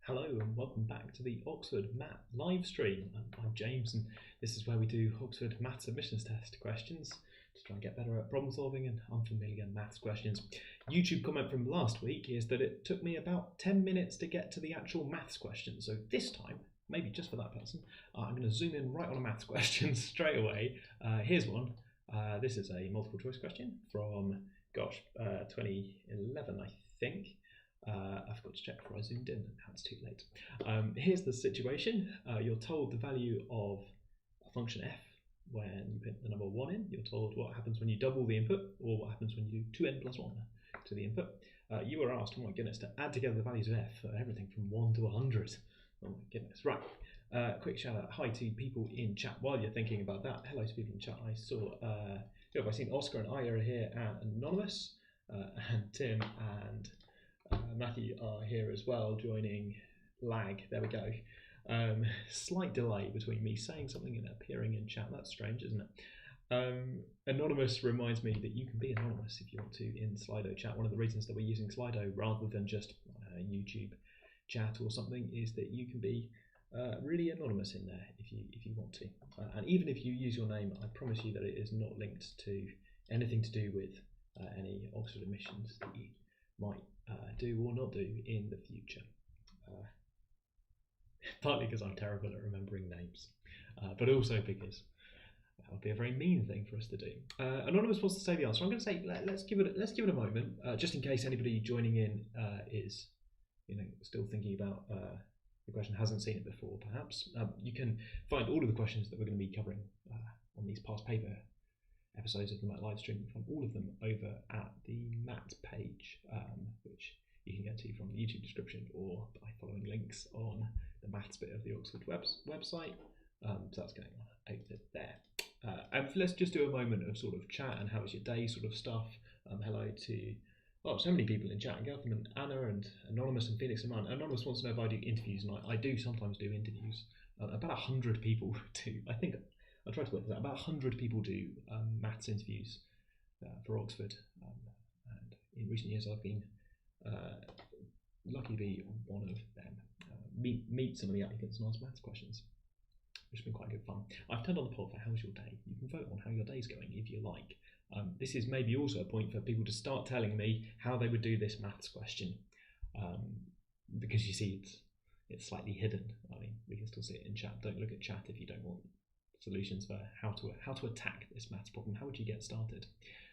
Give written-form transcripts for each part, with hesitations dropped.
Hello and welcome back to the Oxford MAT Livestream. I'm James and this is where we do Oxford MAT submissions test questions to try and get better at problem solving and unfamiliar maths questions. YouTube comment from last week is that it took me about 10 minutes to get to the actual maths question. So this time, maybe just for that person, I'm going to zoom in right on a maths question straight away. Here's one. This is a multiple choice question from, 2011, I think. I forgot to check before I zoomed in, now it's too late. Here's the situation. You're told the value of a function f when you put the number 1 in. You're told what happens when you double the input, or what happens when you do 2n plus 1 to the input. You were asked, oh my goodness, to add together the values of f for everything from 1 to 100. Oh my goodness, right. Quick shout out, hi to people in chat while you're thinking about that. Hello to people in chat. I saw, who have I seen? Oscar and I are here, and Anonymous, and Tim and Matthew are here as well, joining lag. There we go. Slight delay between me saying something and appearing in chat. That's strange, isn't it? Anonymous reminds me that you can be anonymous if you want to in Slido chat. One of the reasons that we're using Slido rather than just YouTube chat or something is that you can be really anonymous in there if you want to. And even if you use your name, I promise you that it is not linked to anything to do with any Oxford admissions that you might do or not do in the future. Partly because I'm terrible at remembering names, but also because that would be a very mean thing for us to do. Anonymous wants to say the answer. I'm going to say let's give it a moment, just in case anybody joining in is still thinking about the question, hasn't seen it before. Perhaps you can find all of the questions that we're going to be covering on these past paper episodes of the MAT Livestream. You can find all of them over at the MAT page, which you can get to from the YouTube description or by following links on the maths bit of the Oxford website. So that's going on over there. And let's just do a moment of sort of chat and how was your day sort of stuff. Hello to so many people in chat, Geltham and Anna and Anonymous and Phoenix and Man. Anonymous wants to know if I do interviews, and I do sometimes do interviews. About 100 people do. I think I tried to work that. About 100 people do maths interviews for Oxford, and in recent years I've been lucky to be one of them. Meet some of the applicants and ask maths questions, which has been quite good fun. I've turned on the poll for how's your day. You can vote on how your day's going if you like. This is maybe also a point for people to start telling me how they would do this maths question, because you see it's slightly hidden. I mean, we can still see it in chat. Don't look at chat if you don't want solutions for how to attack this maths problem. How would you get started?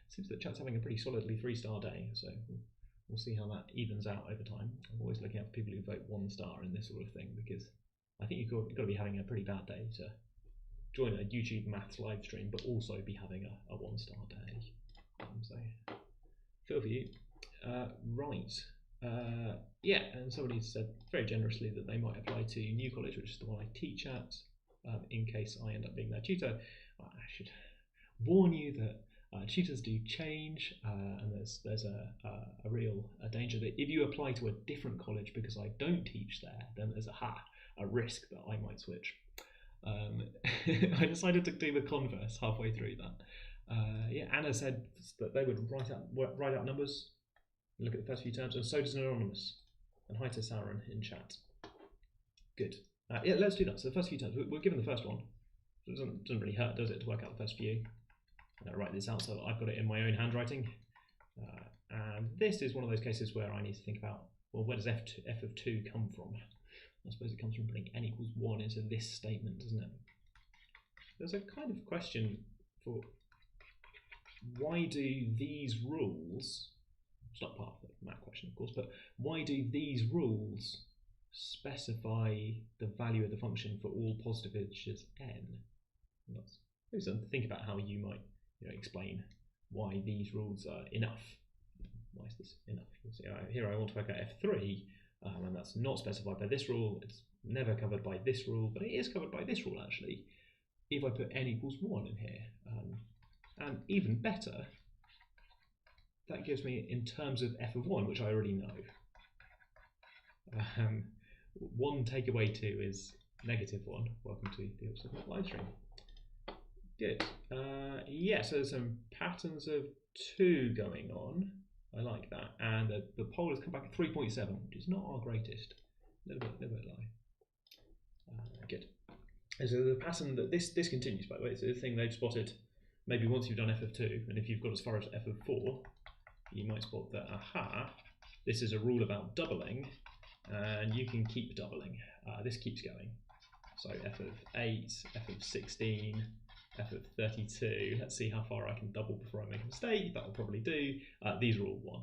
Seems that chat's having a pretty solidly 3-star day, so we'll see how that evens out over time. I'm always looking out for people who vote 1 star in this sort of thing, because I think you've got to be having a pretty bad day to join a YouTube maths live stream, but also be having a 1-star day. So feel for you. Right. Yeah, and somebody said very generously that they might apply to New College, which is the one I teach at. In case I end up being their tutor, I should warn you that tutors do change, and there's a real danger that if you apply to a different college because I don't teach there, then there's a risk that I might switch. I decided to do the converse halfway through that. Yeah, Anna said that they would write out numbers, look at the first few terms, and so does Anonymous. And hi to Sauron in chat. Good. Yeah, let's do that. So the first few terms, we're given the first one. It doesn't really hurt, does it, to work out the first few? I'm going to write this out so that I've got it in my own handwriting. And this is one of those cases where I need to think about, well, where does f of 2 come from? I suppose it comes from putting n equals 1 into this statement, doesn't it? There's a kind of question for why do these rules, it's not part of the math question of course, but why do these rules specify the value of the function for all positive integers n? Maybe something to think about how you might explain why these rules are enough. Why is this enough? You'll see here I want to work out f3, and that's not specified by this rule. It's never covered by this rule, but it is covered by this rule actually, if I put n equals 1 in here. And even better, that gives me in terms of f of 1, which I already know. 1 take away 2 is -1. Welcome to the Oxford live stream. Good. Yeah, so there's some patterns of 2 going on. I like that. And the poll has come back at 3.7, which is not our greatest. little bit lie. Good. And so the pattern that this continues, by the way, so the thing they've spotted, maybe once you've done f of 2, and if you've got as far as f of 4, you might spot that, aha, this is a rule about doubling, and you can keep doubling. This keeps going. So f of 8, f of 16, f of 32. Let's see how far I can double before I make a mistake. That will probably do. These are all 1.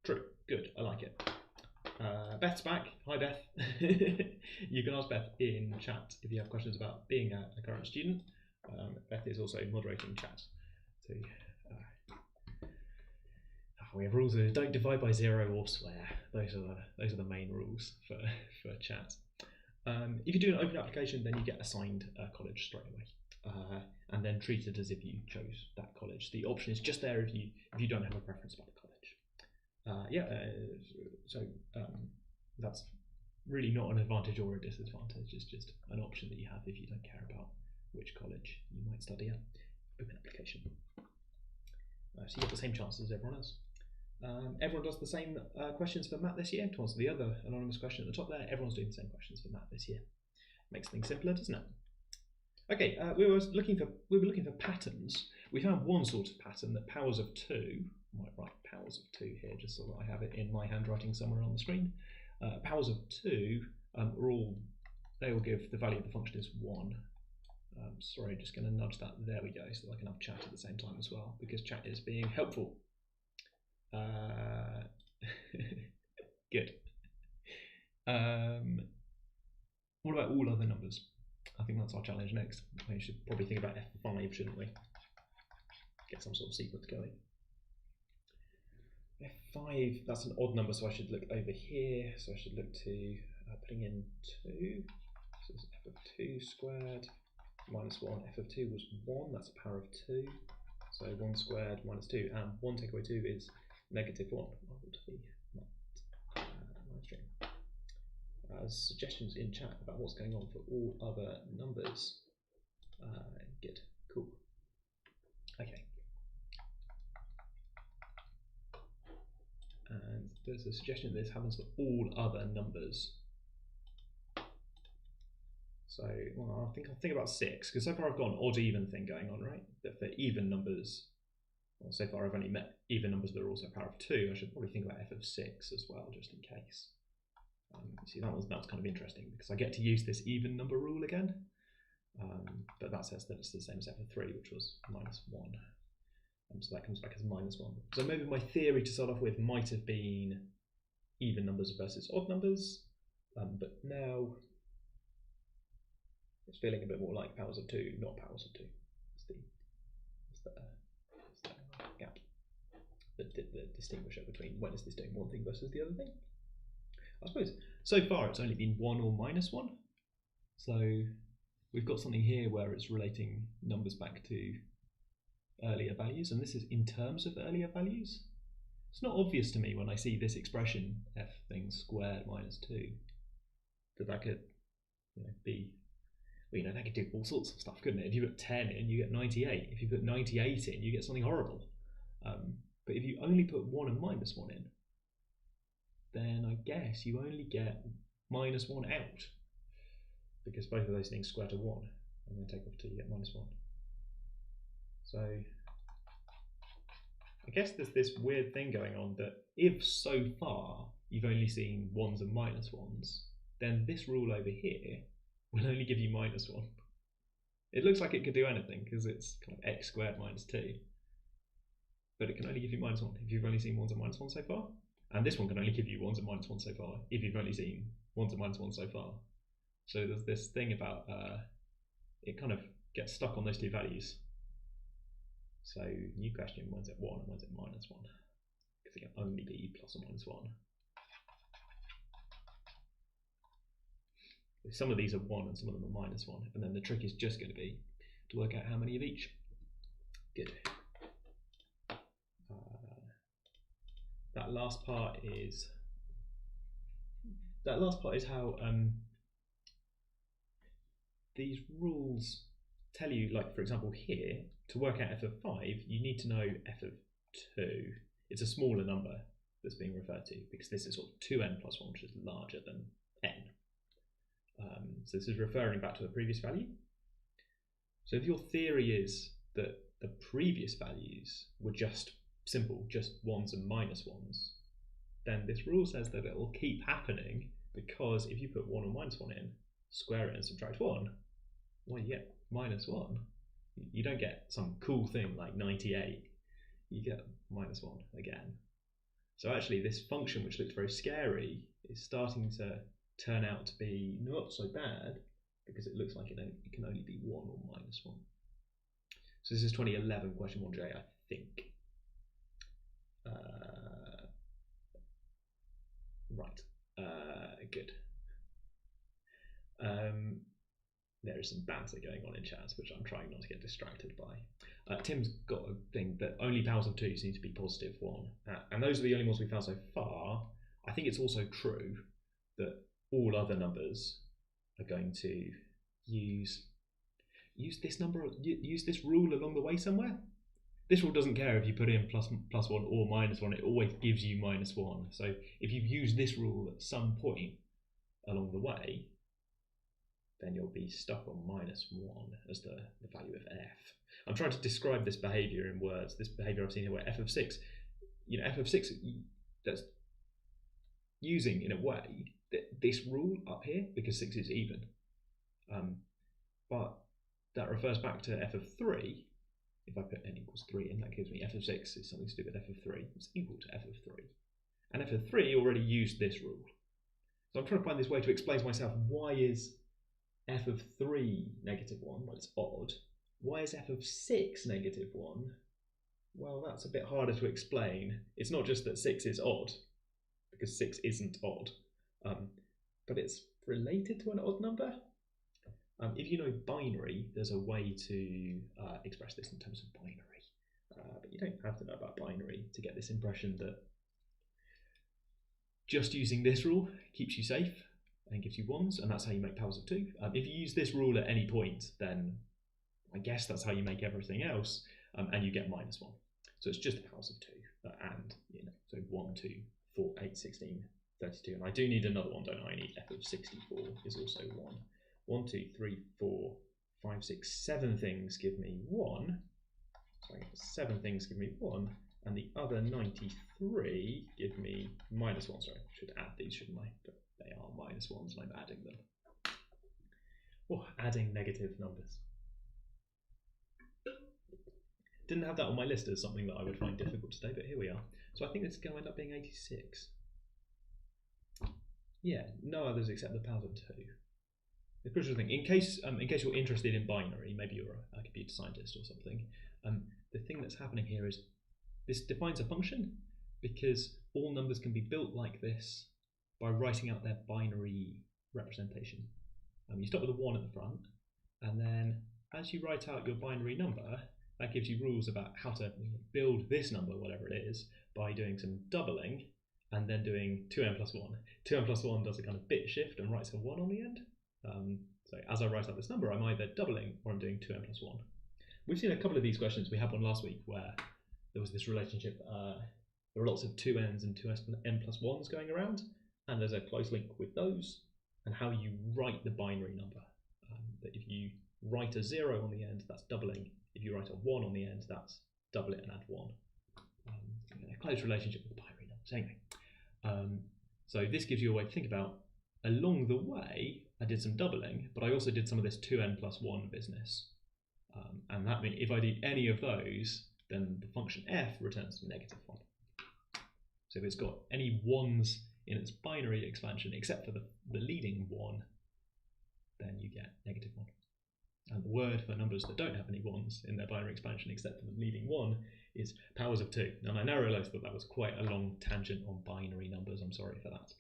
True. Good. I like it. Beth's back. Hi, Beth. You can ask Beth in chat if you have questions about being a current student. Beth is also moderating chat. So we have rules of don't divide by 0 or swear. Those are the main rules for chat. If you do an open application, then you get assigned a college straight away, and then treated as if you chose that college. The option is just there if you don't have a preference about the college. That's really not an advantage or a disadvantage. It's just an option that you have if you don't care about which college you might study at. Open application. So you get the same chances as everyone else. Everyone does the same questions for MAT this year. To answer the other anonymous question at the top there, everyone's doing the same questions for MAT this year. Makes things simpler, doesn't it? Okay, we were looking for patterns. We found one sort of pattern that powers of 2. I might write powers of 2 here just so that I have it in my handwriting somewhere on the screen. Powers of 2 they will give the value of the function is 1. Sorry, just going to nudge that. There we go, so that I can have chat at the same time as well, because chat is being helpful. Good. What about all other numbers? I think that's our challenge next. We should probably think about F5, shouldn't we? Get some sort of sequence going. F5, that's an odd number, so I should look over here. So I should look to putting in 2. So it's f of 2 squared minus 1. F of 2 was 1, that's a power of 2. So 1 squared minus 2, and 1 take away 2 is negative 1. Livestream. Suggestions in chat about what's going on for all other numbers. Good, cool. Okay. And there's a suggestion that this happens for all other numbers. So, well, I'll think about 6, because so far I've got an odd-even thing going on, right? That for even numbers, well, so far I've only met even numbers that are also power of 2. I should probably think about f of 6 as well, just in case. See, that was kind of interesting, because I get to use this even number rule again, but that says that it's the same as f of 3, which was minus 1. So that comes back as minus 1. So maybe my theory to start off with might have been even numbers versus odd numbers, but now it's feeling a bit more like powers of 2, not powers of 2. It's the gap, the distinguisher between when is this doing one thing versus the other thing. I suppose so far it's only been 1 or minus 1. So we've got something here where it's relating numbers back to earlier values, and this is in terms of earlier values. It's not obvious to me when I see this expression f things squared minus 2 that could be, well, that could do all sorts of stuff, couldn't it? If you put 10 in, you get 98. If you put 98 in, you get something horrible. But if you only put 1 and minus 1 in, then I guess you only get minus 1 out, because both of those things square to 1, and then take off 2, you get minus 1. So I guess there's this weird thing going on that if so far you've only seen 1s and minus 1s, then this rule over here will only give you minus 1. It looks like it could do anything because it's kind of x squared minus 2, but it can only give you minus 1 if you've only seen 1s and minus 1 so far. And this one can only give you 1s and minus 1 so far if you've only seen 1s and minus 1 so far. So there's this thing about it kind of gets stuck on those two values. So new question, when's it 1 and when's it minus 1? Because it can only be plus or minus 1. Some of these are 1 and some of them are minus 1, and then the trick is just going to be to work out how many of each. Good. That last part is how these rules tell you, like for example here, to work out f of 5, you need to know f of 2. It's a smaller number that's being referred to, because this is sort of 2n plus 1, which is larger than n. So this is referring back to the previous value. So if your theory is that the previous values were just simple, just 1s and -1s, then this rule says that it will keep happening, because if you put 1 or -1 in, square it and subtract 1, well, you get -1. You don't get some cool thing like 98, you get -1 again. So actually this function, which looks very scary, is starting to turn out to be not so bad, because it looks like it can only be 1 or -1. So this is 2011 question 1J, I think. Right, good. There is some banter going on in chat, which I'm trying not to get distracted by. Tim's got a thing that only powers of 2 seem to be +1, and those are the only ones we found so far. I think it's also true that all other numbers are going to use this number, use this rule along the way somewhere. This rule doesn't care if you put in +1 or -1, it always gives you -1. So if you've used this rule at some point along the way, then you'll be stuck on -1 as the value of f. I'm trying to describe this behavior in words, this behavior I've seen here where f of 6, f of 6, that's using, in a way, this rule up here, because 6 is even. But that refers back to f of 3. If I put n equals 3 in, that gives me f of 6 is something to do with f of 3. It's equal to f of 3. And f of 3 already used this rule. So I'm trying to find this way to explain to myself, why is f of 3 -1? Well, it's odd. Why is f of 6 -1? Well, that's a bit harder to explain. It's not just that 6 is odd, because 6 isn't odd, but it's related to an odd number. If you know binary, there's a way to express this in terms of binary, but you don't have to know about binary to get this impression that just using this rule keeps you safe and gives you 1s, and that's how you make powers of 2. If you use this rule at any point, then I guess that's how you make everything else, and you get -1. So it's just powers of 2, and so 1, 2, 4, 8, 16, 32, and I do need another one, don't I? I need f of 64 is also 1. 1, 2, 3, 4, 5, 6, 7 things give me 1. So 7 things give me 1, and the other 93 give me -1. Sorry, I should add these, shouldn't I? But they are -1s, and I'm adding them. Oh, adding negative numbers. Didn't have that on my list as something that I would find difficult today, but here we are. So I think this is going to end up being 86. Yeah, no others except the powers of 2. The crucial thing, in case you're interested in binary, maybe you're a computer scientist or something, the thing that's happening here is this defines a function, because all numbers can be built like this by writing out their binary representation. You start with a 1 at the front, and then as you write out your binary number, that gives you rules about how to build this number, whatever it is, by doing some doubling and then doing 2n plus 1. 2n plus 1 does a kind of bit shift and writes a 1 on the end. So as I write out this number, I'm either doubling or I'm doing 2n plus 1. We've seen a couple of these questions. We had one last week where there was this relationship. There were lots of 2n's and 2n plus 1's going around, and there's a close link with those and how you write the binary number. That if you write a 0 on the end, that's doubling. If you write a 1 on the end, that's double it and add 1. A close relationship with binary numbers. Anyway, so this gives you a way to think about, along the way, I did some doubling, but I also did some of this 2n plus 1 business. And that means if I did any of those, then the function f returns -1. So if it's got any 1s in its binary expansion, except for the leading 1, then you get -1. And the word for numbers that don't have any 1s in their binary expansion except for the leading 1 is powers of 2. And I now realise that that was quite a long tangent on binary numbers. I'm sorry for that.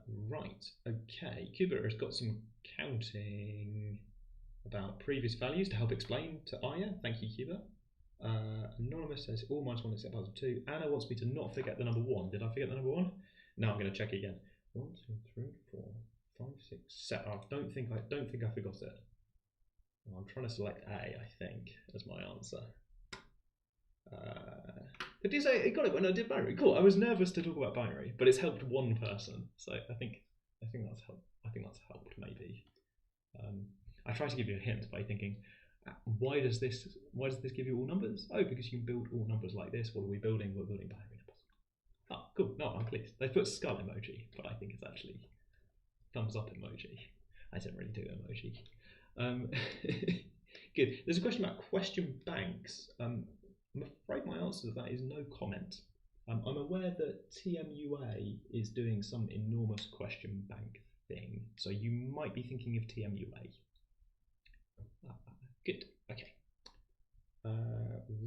Right, okay. Cuba has got some counting about previous values to help explain to Aya. Thank you, Cuba. Anonymous says all -1 except powers of 2. Anna wants me to not forget the number 1. Did I forget the number 1? No, I'm going to check again. 1, 2, 3, 4, 5, 6, 7. I don't think I forgot it. I'm trying to select A, I think, as my answer. Did you say it got it when I did binary? Cool. I was nervous to talk about binary, but it's helped one person, so I think that's helped. I think that's helped maybe. I try to give you a hint by thinking, why does this give you all numbers? Oh, because you can build all numbers like this. What are we building? We're building binary numbers. Oh, cool. No, I'm pleased. They put skull emoji, but I think it's actually thumbs up emoji. I don't really do emoji. Good. There's a question about question banks. I'm afraid my answer to that is no comment. I'm aware that TMUA is doing some enormous question bank thing, so you might be thinking of TMUA. Good. Okay.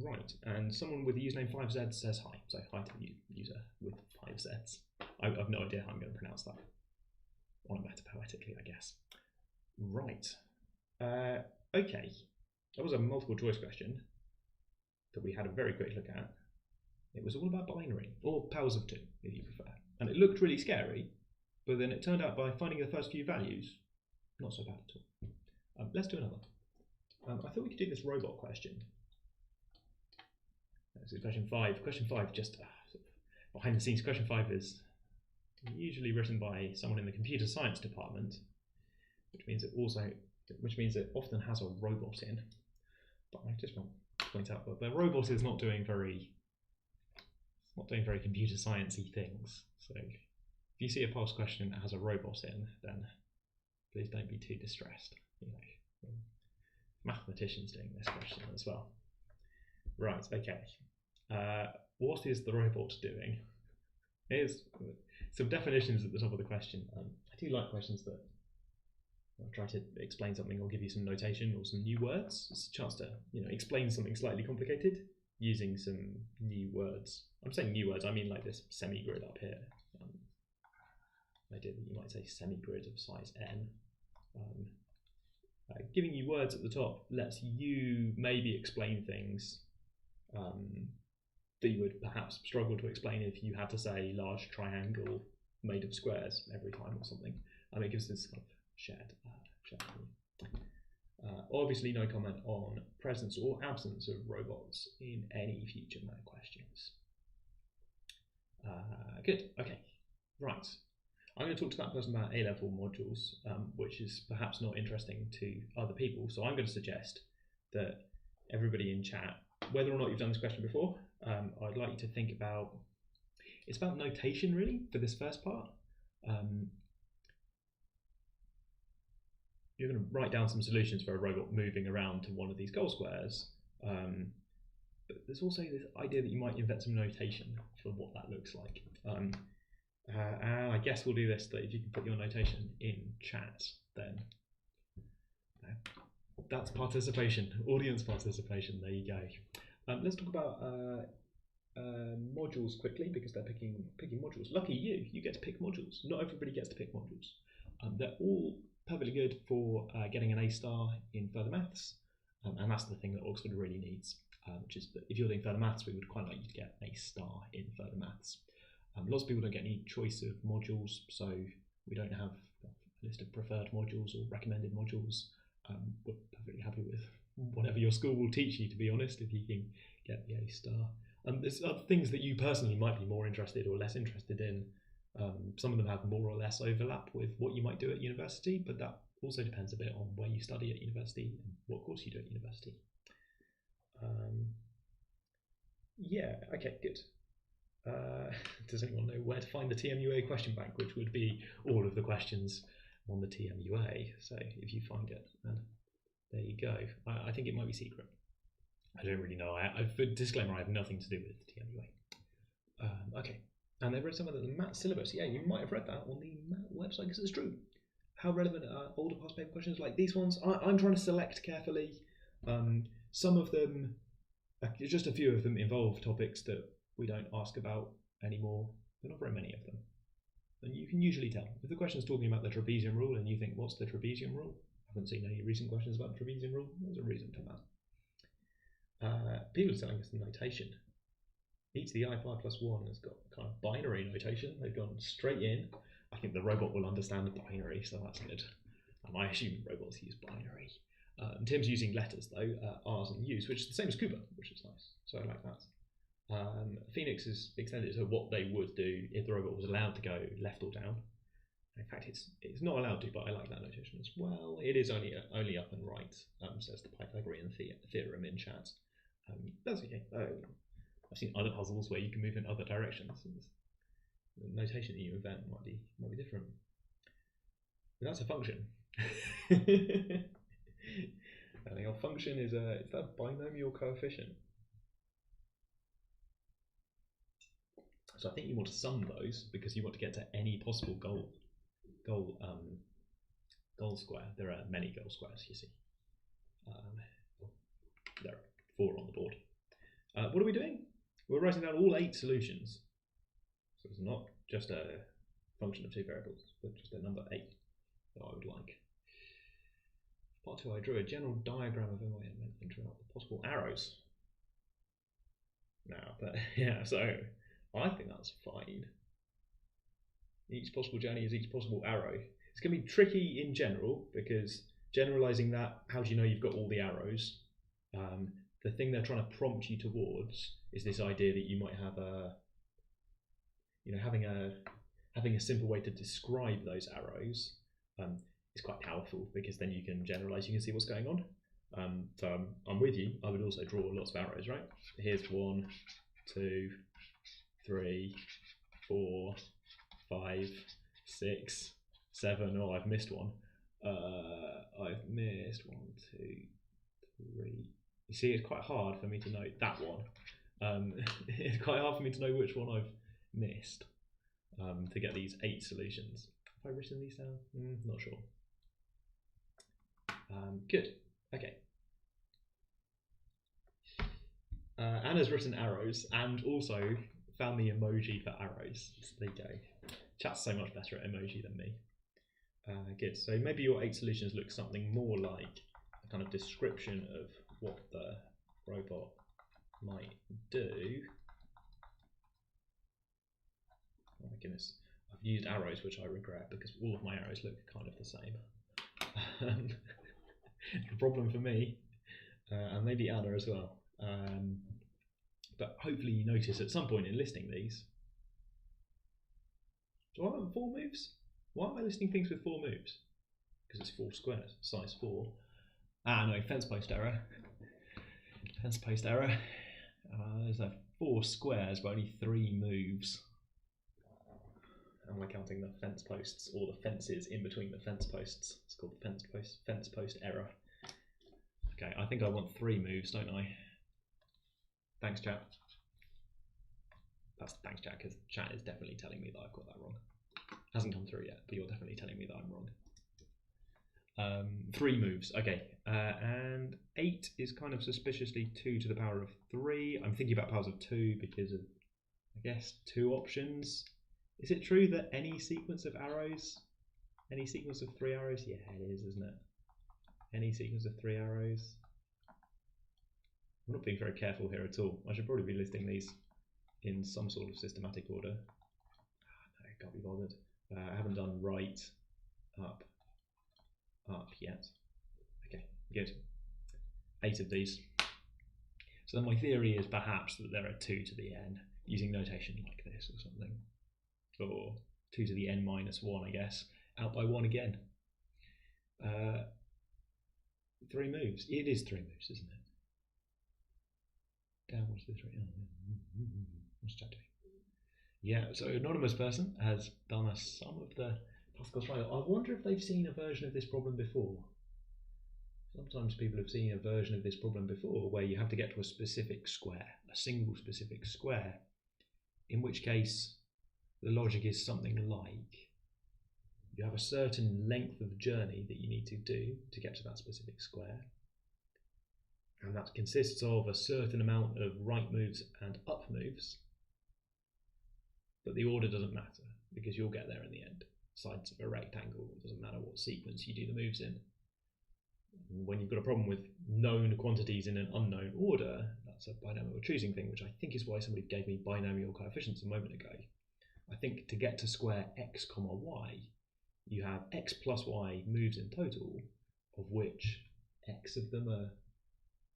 Right, and someone with the username 5Z says hi. So hi to the user with 5Zs. I've no idea how I'm going to pronounce that. Onomatopoetically, I guess. Right. Okay. That was a multiple choice question that we had a very quick look at. It was all about binary, or powers of 2, if you prefer. And it looked really scary, but then it turned out by finding the first few values, not so bad at all. Let's do another. I thought we could do this robot question. This is question 5. Question 5, just behind the scenes, question 5 is usually written by someone in the computer science department, which means it often has a robot in. But I just want to point out that the robot is not doing very computer sciencey things. So if you see a pulse question that has a robot in, then please don't be too distressed. You know, mathematicians doing this question as well. Right, okay. What is the robot doing? Here's some definitions at the top of the question. I do like questions that try to explain something or give you some notation or some new words. It's a chance to explain something slightly complicated using some new words. I'm saying new words, I mean like this semi-grid up here. Idea that you might say semi-grid of size n. Giving you words at the top lets you maybe explain things that you would perhaps struggle to explain if you had to say large triangle made of squares every time or something. It gives this kind of shared obviously no comment on presence or absence of robots in any future math questions. Good, okay, right. I'm going to talk to that person about A-level modules, which is perhaps not interesting to other people, so I'm going to suggest that everybody in chat, whether or not you've done this question before, I'd like you to think about, it's about notation really for this first part. You're going to write down some solutions for a robot moving around to one of these goal squares. But there's also this idea that you might invent some notation for what that looks like. And I guess we'll do this, that if you can put your notation in chat, then that's participation, audience participation, there you go. Let's talk about modules quickly, because they're picking modules. Lucky you get to pick modules. Not everybody gets to pick modules. They're all perfectly good for getting an A star in further maths, and that's the thing that Oxford really needs, which is that if you're doing further maths, we would quite like you to get A star in further maths. Lots of people don't get any choice of modules, so we don't have a list of preferred modules or recommended modules. We're perfectly happy with whatever your school will teach you, to be honest, if you can get the A star. There's other things that you personally might be more interested or less interested in. Some of them have more or less overlap with what you might do at university, but that also depends a bit on where you study at university and what course you do at university. Yeah, okay, good. Does anyone know where to find the TMUA question bank, which would be all of the questions on the TMUA? So if you find it, then there you go. I think it might be secret. I don't really know. For disclaimer, I have nothing to do with TMUA. Okay. And they've read some of the MAT syllabus. Yeah, you might have read that on the MAT website, because it's true. How relevant are older past paper questions like these ones? I'm trying to select carefully. Some of them, just a few of them, involve topics that we don't ask about anymore. There are not very many of them. And you can usually tell. If the question's talking about the trapezium rule and you think, what's the trapezium rule? I haven't seen any recent questions about the trapezium rule. There's a reason for that. People are telling us the notation. E to the I pi plus 1 has got kind of binary notation. They've gone straight in. I think the robot will understand binary, so that's good. I assume robots use binary. Tim's using letters though, R's and U's, which is the same as Cooper, which is nice. So I like that. Phoenix is extended to what they would do if the robot was allowed to go left or down. In fact, it's not allowed to, but I like that notation as well. It is only up and right, says the Pythagorean theorem in chat. That's okay. I've seen other puzzles where you can move in other directions. The notation that you invent might be different. But that's a function. I think our function is that binomial coefficient. So I think you want to sum those because you want to get to any possible goal square. There are many goal squares, you see. There are 4 on the board. What are we doing? We're writing down all 8 solutions. So it's not just a function of 2 variables, but just a number 8 that I would like. Part 2, I drew a general diagram of MI and drew out the possible arrows. Now, but yeah, so I think that's fine. Each possible journey is each possible arrow. It's going to be tricky in general because generalizing that, how do you know you've got all the arrows? The thing they're trying to prompt you towards is this idea that you might have having a simple way to describe those arrows is quite powerful because then you can generalize, you can see what's going on. So I'm with you. I would also draw lots of arrows, right? Here's 1, 2, 3, 4, 5, 6, 7. Oh, I've missed one. I've missed 1, 2, 3. You see, it's quite hard for me to know that one. It's quite hard for me to know which one I've missed to get these 8 solutions. Have I written these down? Not sure. Good. Okay. Anna's written arrows and also found the emoji for arrows. So there you go. Chat's so much better at emoji than me. Good. So maybe your 8 solutions look something more like a kind of description of what the robot might do. Oh my goodness. I've used arrows, which I regret because all of my arrows look kind of the same. It's a problem for me, and maybe Anna as well. But hopefully you notice at some point in listing these. Do I want 4 moves? Why am I listing things with 4 moves? Because it's 4 squares, size 4. Ah, no, fence post error. Fence post error. There's 4 squares, but only 3 moves. Am I counting the fence posts or the fences in between the fence posts? It's called the fence post error. Okay, I think I want 3 moves, don't I? Thanks, chat. That's thanks, chat, because chat is definitely telling me that I've got that wrong. Hasn't come through yet, but you're definitely telling me that I'm wrong. 3 moves, okay. And 8 is kind of suspiciously 2 to the power of 3. I'm thinking about powers of 2 because of, I guess, 2 options. Is it true that any sequence of arrows, any sequence of 3 arrows? Yeah, it is, isn't it? Any sequence of 3 arrows. I'm not being very careful here at all. I should probably be listing these in some sort of systematic order. No, can't be bothered. I haven't done right, up yet. Okay, good. 8 of these. So then my theory is perhaps that there are 2 to the n, using notation like this or something. Or 2 to the n minus 1, I guess. Out by 1 again. 3 moves. It is 3 moves, isn't it? Downwards to 3. Oh, what's chat doing? Yeah, so anonymous person has done a sum of the Pascal triangle. I wonder if they've seen a version of this problem before. Sometimes people have seen a version of this problem before where you have to get to a specific square, a single specific square, in which case the logic is something like you have a certain length of journey that you need to do to get to that specific square, and that consists of a certain amount of right moves and up moves, but the order doesn't matter because you'll get there in the end. Sides of a rectangle, it doesn't matter what sequence you do the moves in. When you've got a problem with known quantities in an unknown order, that's a binomial choosing thing, which I think is why somebody gave me binomial coefficients a moment ago. I think to get to square x comma y, you have x plus y moves in total, of which x of them are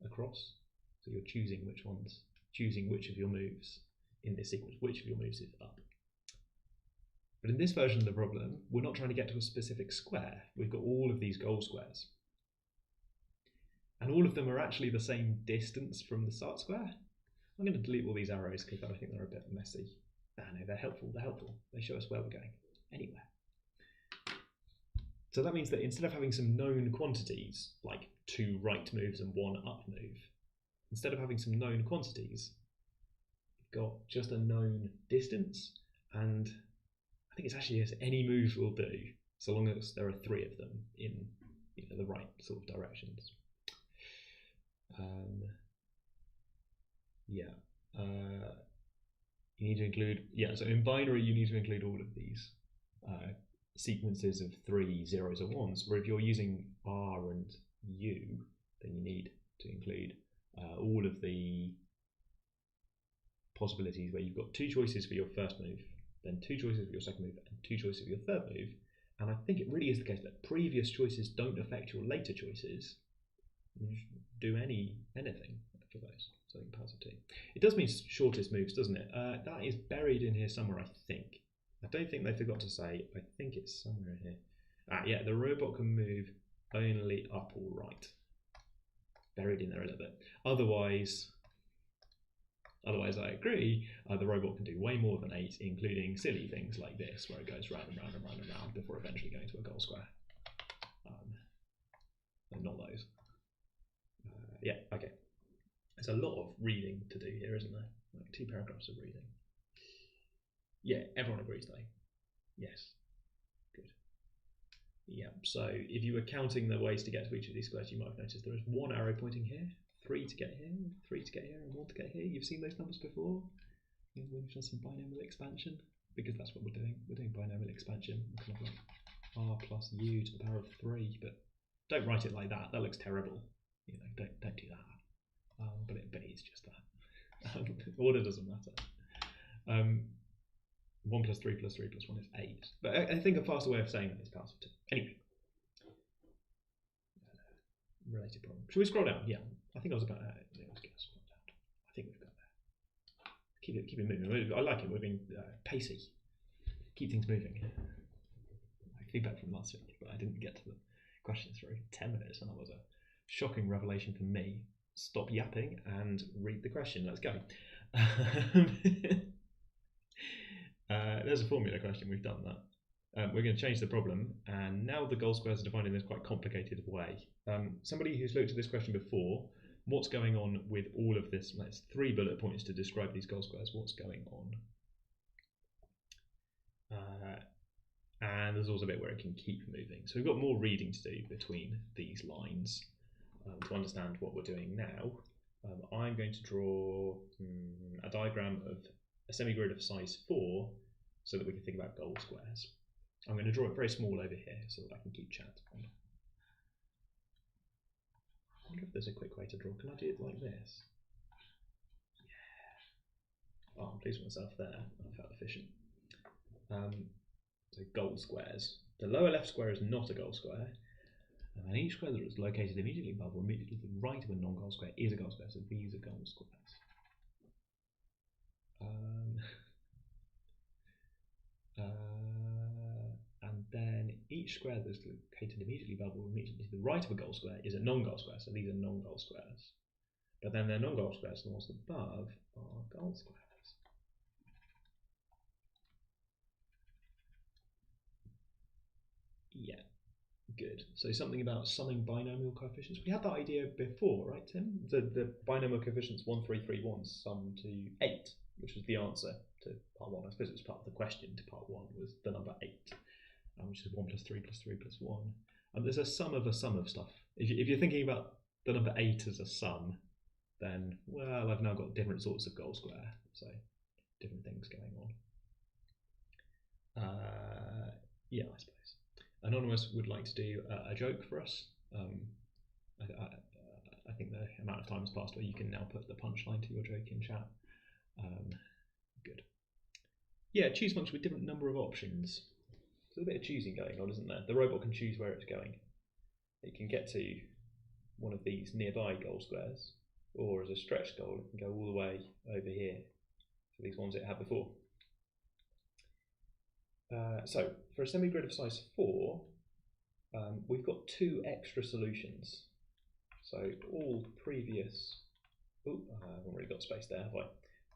across. So you're choosing which ones. choosing which of your moves in this sequence, which of your moves is up. But in this version of the problem, we're not trying to get to a specific square. We've got all of these goal squares. And all of them are actually the same distance from the start square. I'm going to delete all these arrows because I think they're a bit messy. No, they're helpful. They're helpful. They show us where we're going. Anywhere. So that means that instead of having some known quantities, like 2 right moves and 1 up move, instead of having some known quantities, we've got just a known distance, and I think it's actually as any move will do, so long as there are 3 of them in the right sort of directions. You need to include, so in binary you need to include all of these sequences of 3 zeros or 1s, where if you're using R and U, then you need to include all of the possibilities where you've got 2 choices for your first move, then 2 choices for your second move, and 2 choices for your third move. And I think it really is the case that previous choices don't affect your later choices. You just do anything for those. So I think pass of 2. It does mean shortest moves, doesn't it? That is buried in here somewhere, I think. I don't think they forgot to say. I think it's somewhere in here. Yeah, the robot can move only up or right. Buried in there a little bit. Otherwise I agree, the robot can do way more than 8, including silly things like this, where it goes round and round and round and round before eventually going to a goal square. And not those. Yeah, okay. There's a lot of reading to do here, isn't there? Like 2 paragraphs of reading. Yeah, everyone agrees though. Yes. Good. Yeah, so if you were counting the ways to get to each of these squares, you might have noticed there is 1 arrow pointing here, 3 to get here, 3 to get here, and 1 to get here. You've seen those numbers before? We've done some binomial expansion, because that's what we're doing. We're doing binomial expansion. Kind of like R plus U to the power of 3, but don't write it like that. That looks terrible. Don't do that. But it is just that. Order doesn't matter. 1 plus 3 plus 3 plus 1 is 8. But I think a faster way of saying that is powers of 2. Anyway. Related problem. Should we scroll down? Yeah. I think I was about I think we've got there. Keep it moving. I like it. We're being pacey. Keep things moving. Feedback from last week, but I didn't get to the questions for 10 minutes, and that was a shocking revelation for me. Stop yapping and read the question. Let's go. There's a formula question. We've done that. We're going to change the problem, and now the goal squares are defined in this quite complicated way. Somebody who's looked at this question before, what's going on with all of this? That's 3 bullet points to describe these goal squares. What's going on? And there's also a bit where it can keep moving. So we've got more reading to do between these lines to understand what we're doing now. I'm going to draw a diagram of a semigrid of size 4 so that we can think about goal squares. I'm going to draw it very small over here so that I can keep chat on. I wonder if there's a quick way to draw. Can I do it like this? Yeah. Oh, I'm pleased with myself there. I felt efficient. So goal squares. The lower left square is not a goal square. And each square that is located immediately above or immediately to the right of a non-goal square is a goal square. So these are goal squares. And then each square that's located immediately above or immediately to the right of a goal square is a non-goal square. So these are non-goal squares. But then they're non-goal squares, and the ones above are goal squares. Yeah, good. So something about summing binomial coefficients. We had that idea before, right, Tim? The binomial coefficients 1, 3, 3, 1 sum to 8, which was the answer to part 1. I suppose it was part of the question to part 1 was the number 8, which is 1 plus 3 plus 3 plus 1. And there's a sum of stuff. If you're thinking about the number 8 as a sum, then, well, I've now got different sorts of goal square, so different things going on. Yeah, I suppose. Anonymous would like to do a joke for us. I think the amount of time has passed where you can now put the punchline to your joke in chat. Good. Yeah, choose function with different number of options. There's a bit of choosing going on, isn't there? The robot can choose where it's going. It can get to one of these nearby goal squares, or as a stretch goal, it can go all the way over here to these ones it had before. So for a semi-grid of size 4, we've got 2 extra solutions. So all previous, I haven't really got space there, have I?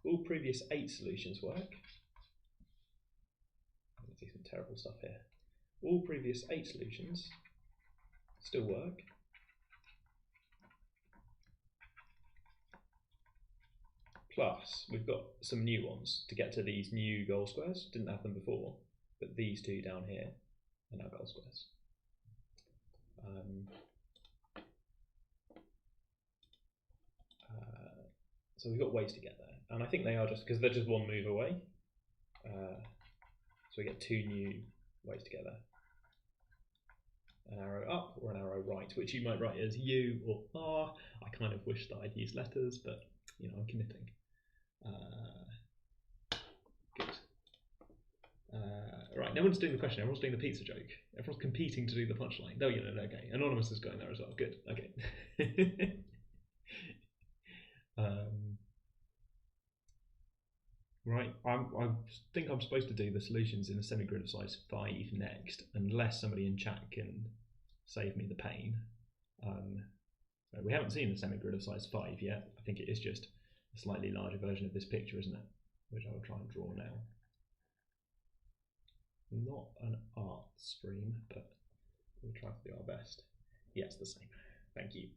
All previous 8 solutions work. Let's see some terrible stuff here. All previous 8 solutions still work. Plus, we've got some new ones to get to these new goal squares. Didn't have them before, but these 2 down here are now goal squares. So we've got ways to get there, and I think they are just because they're just one move away. So we get 2 new ways to get there. An arrow up or an arrow right, which you might write as U or R. I kind of wish that I'd use letters, but you know, I'm committing. Good. Right, no one's doing the question, everyone's doing the pizza joke. Everyone's competing to do the punchline. No, you know, okay. Anonymous is going there as well. Good, okay. Right, I think I'm supposed to do the solutions in a semi-grid of size 5 next, unless somebody in chat can save me the pain. We haven't seen the semi-grid of size 5 yet. I think it is just a slightly larger version of this picture, isn't it? Which I will try and draw now. Not an art stream, but we'll try to do our best. Yes, the same. Thank you.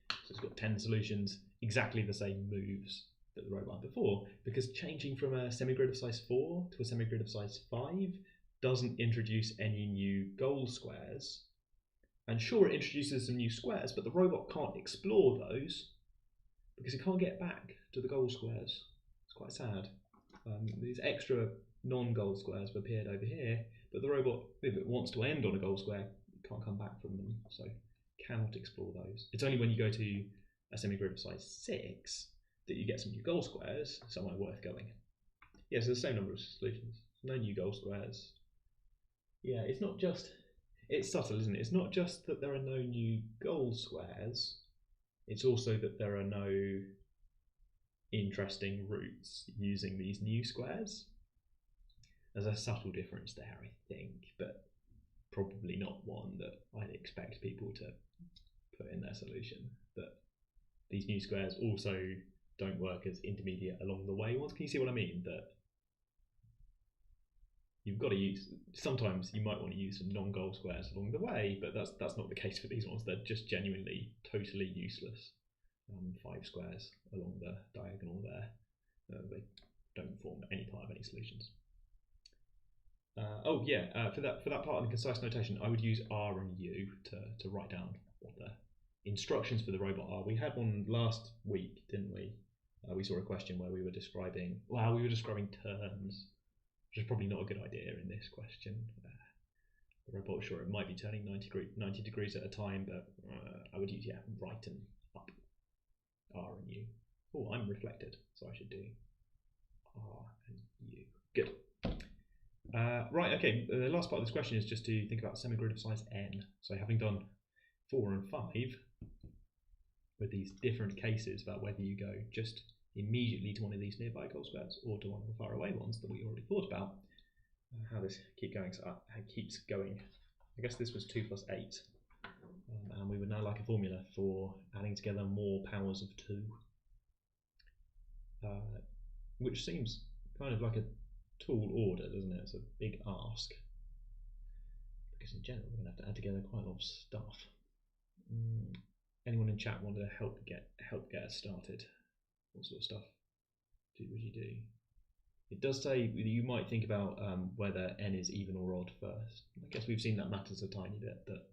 So it's got 10 solutions, exactly the same moves that the robot had before, because changing from a semi-grid of size 4 to a semi-grid of size 5 doesn't introduce any new goal squares. And sure, it introduces some new squares, but the robot can't explore those because it can't get back to the goal squares. It's quite sad. These extra non-goal squares have appeared over here, but the robot, if it wants to end on a goal square, it can't come back from them, so cannot explore those. It's only when you go to a semi-grid of size 6 that you get some new goal squares, somewhere worth going. Yeah, so the same number of solutions, no new goal squares. Yeah, it's not just, it's subtle, isn't it? It's not just that there are no new goal squares, it's also that there are no interesting routes using these new squares. There's a subtle difference there, I think, but probably not one that I'd expect people to put in their solution. But these new squares also don't work as intermediate along the way ones. Can you see what I mean? That you've got to use, sometimes you might want to use some non-goal squares along the way, but that's not the case for these ones. They're just genuinely totally useless. 5 squares along the diagonal there. They don't form any part of any solutions. Oh yeah, for that part in the concise notation, I would use R and U to write down what the instructions for the robot are. We had one last week, didn't we? We saw a question where we were describing, terms, which is probably not a good idea in this question. The robot, sure, it might be turning 90 degrees at a time, but I would use, right and up, R and U. Oh, I'm reflected, so I should do R and U. Good. Right, okay, the last part of this question is just to think about semi-grid of size n. So having done 4 and 5 with these different cases about whether you go just immediately to one of these nearby goal squares or to one of the far away ones that we already thought about, how this keeps going. I guess this was 2 plus 8, and we would now like a formula for adding together more powers of 2, which seems kind of like a tall order, doesn't it? It's a big ask, because in general we're going to have to add together quite a lot of stuff. Anyone in chat want to help get us started? What sort of stuff would you do? It does say you might think about whether n is even or odd first. I guess we've seen that matters a tiny bit, that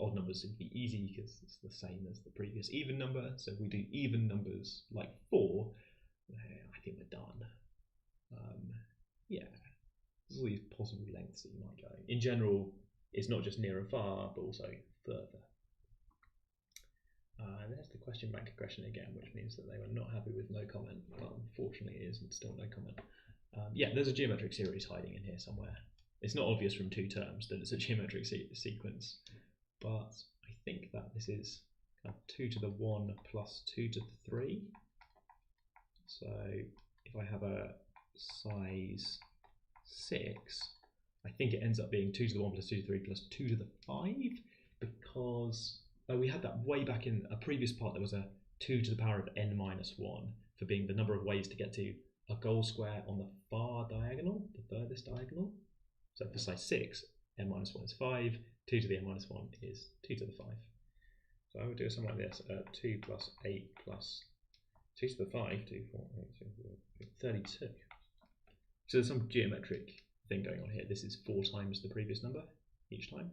odd numbers seem to be easy because it's the same as the previous even number. So if we do even numbers like 4, I think we're done. Yeah, there's all these possible lengths that you might go. In general, it's not just near and far, but also further. There's the question bank question again, which means that they were not happy with no comment. Well, unfortunately, it is still no comment. Yeah, there's a geometric series hiding in here somewhere. It's not obvious from two terms that it's a geometric sequence, but I think that this is 2 to the 1 plus 2 to the 3. So if I have a size 6, I think it ends up being 2 to the 1 plus 2 to the 3 plus 2 to the 5, because we had that way back in a previous part. There was a 2 to the power of n minus 1 for being the number of ways to get to a goal square on the far diagonal, the furthest diagonal. So for size 6, n minus 1 is 5, 2 to the n minus 1 is 2 to the 5. So I would do something like this, 2 plus 8 plus 2 to the 5, 2, 4, 8, 32. So there's some geometric thing going on here. This is 4 times the previous number each time.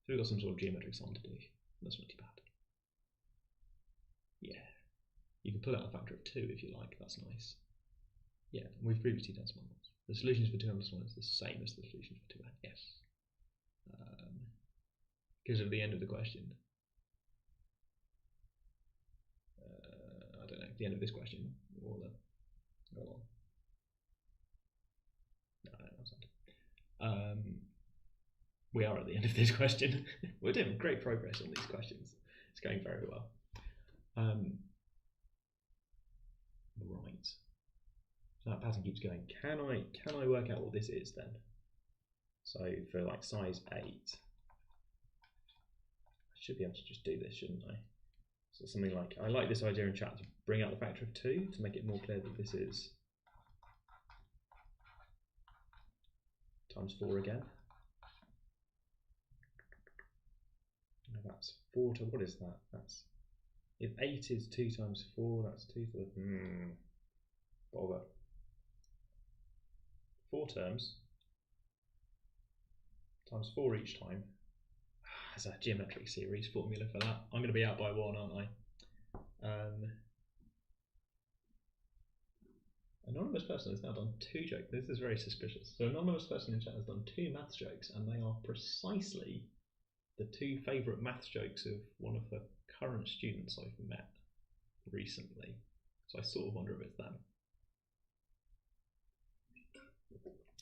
So we've got some sort of geometric sum to do. That's not too bad. Yeah. You can pull out a factor of 2 if you like, that's nice. Yeah, we've previously done some ones. The solutions for 2n plus 1 is the same as the solution for 2n, yes. Because of the end of the question. I don't know, the end of this question, or the, go on. No, that's not. We are at the end of this question. We're doing great progress on these questions. It's going very well. Right. So that pattern keeps going. Can I work out what this is then? So for like size 8, I should be able to just do this, shouldn't I? So something like, I like this idea in chat to bring out the factor of 2 to make it more clear that this is times 4 again. Now that's 4 to, what is that? That's, if 8 is 2 times 4, that's 2 to the, bother. 4 terms times 4 each time. There's a geometric series formula for that. I'm going to be out by 1, aren't I? Anonymous person has now done 2 jokes. This is very suspicious. So anonymous person in chat has done 2 maths jokes, and they are precisely the 2 favourite maths jokes of one of the current students I've met recently. So I sort of wonder if it's them.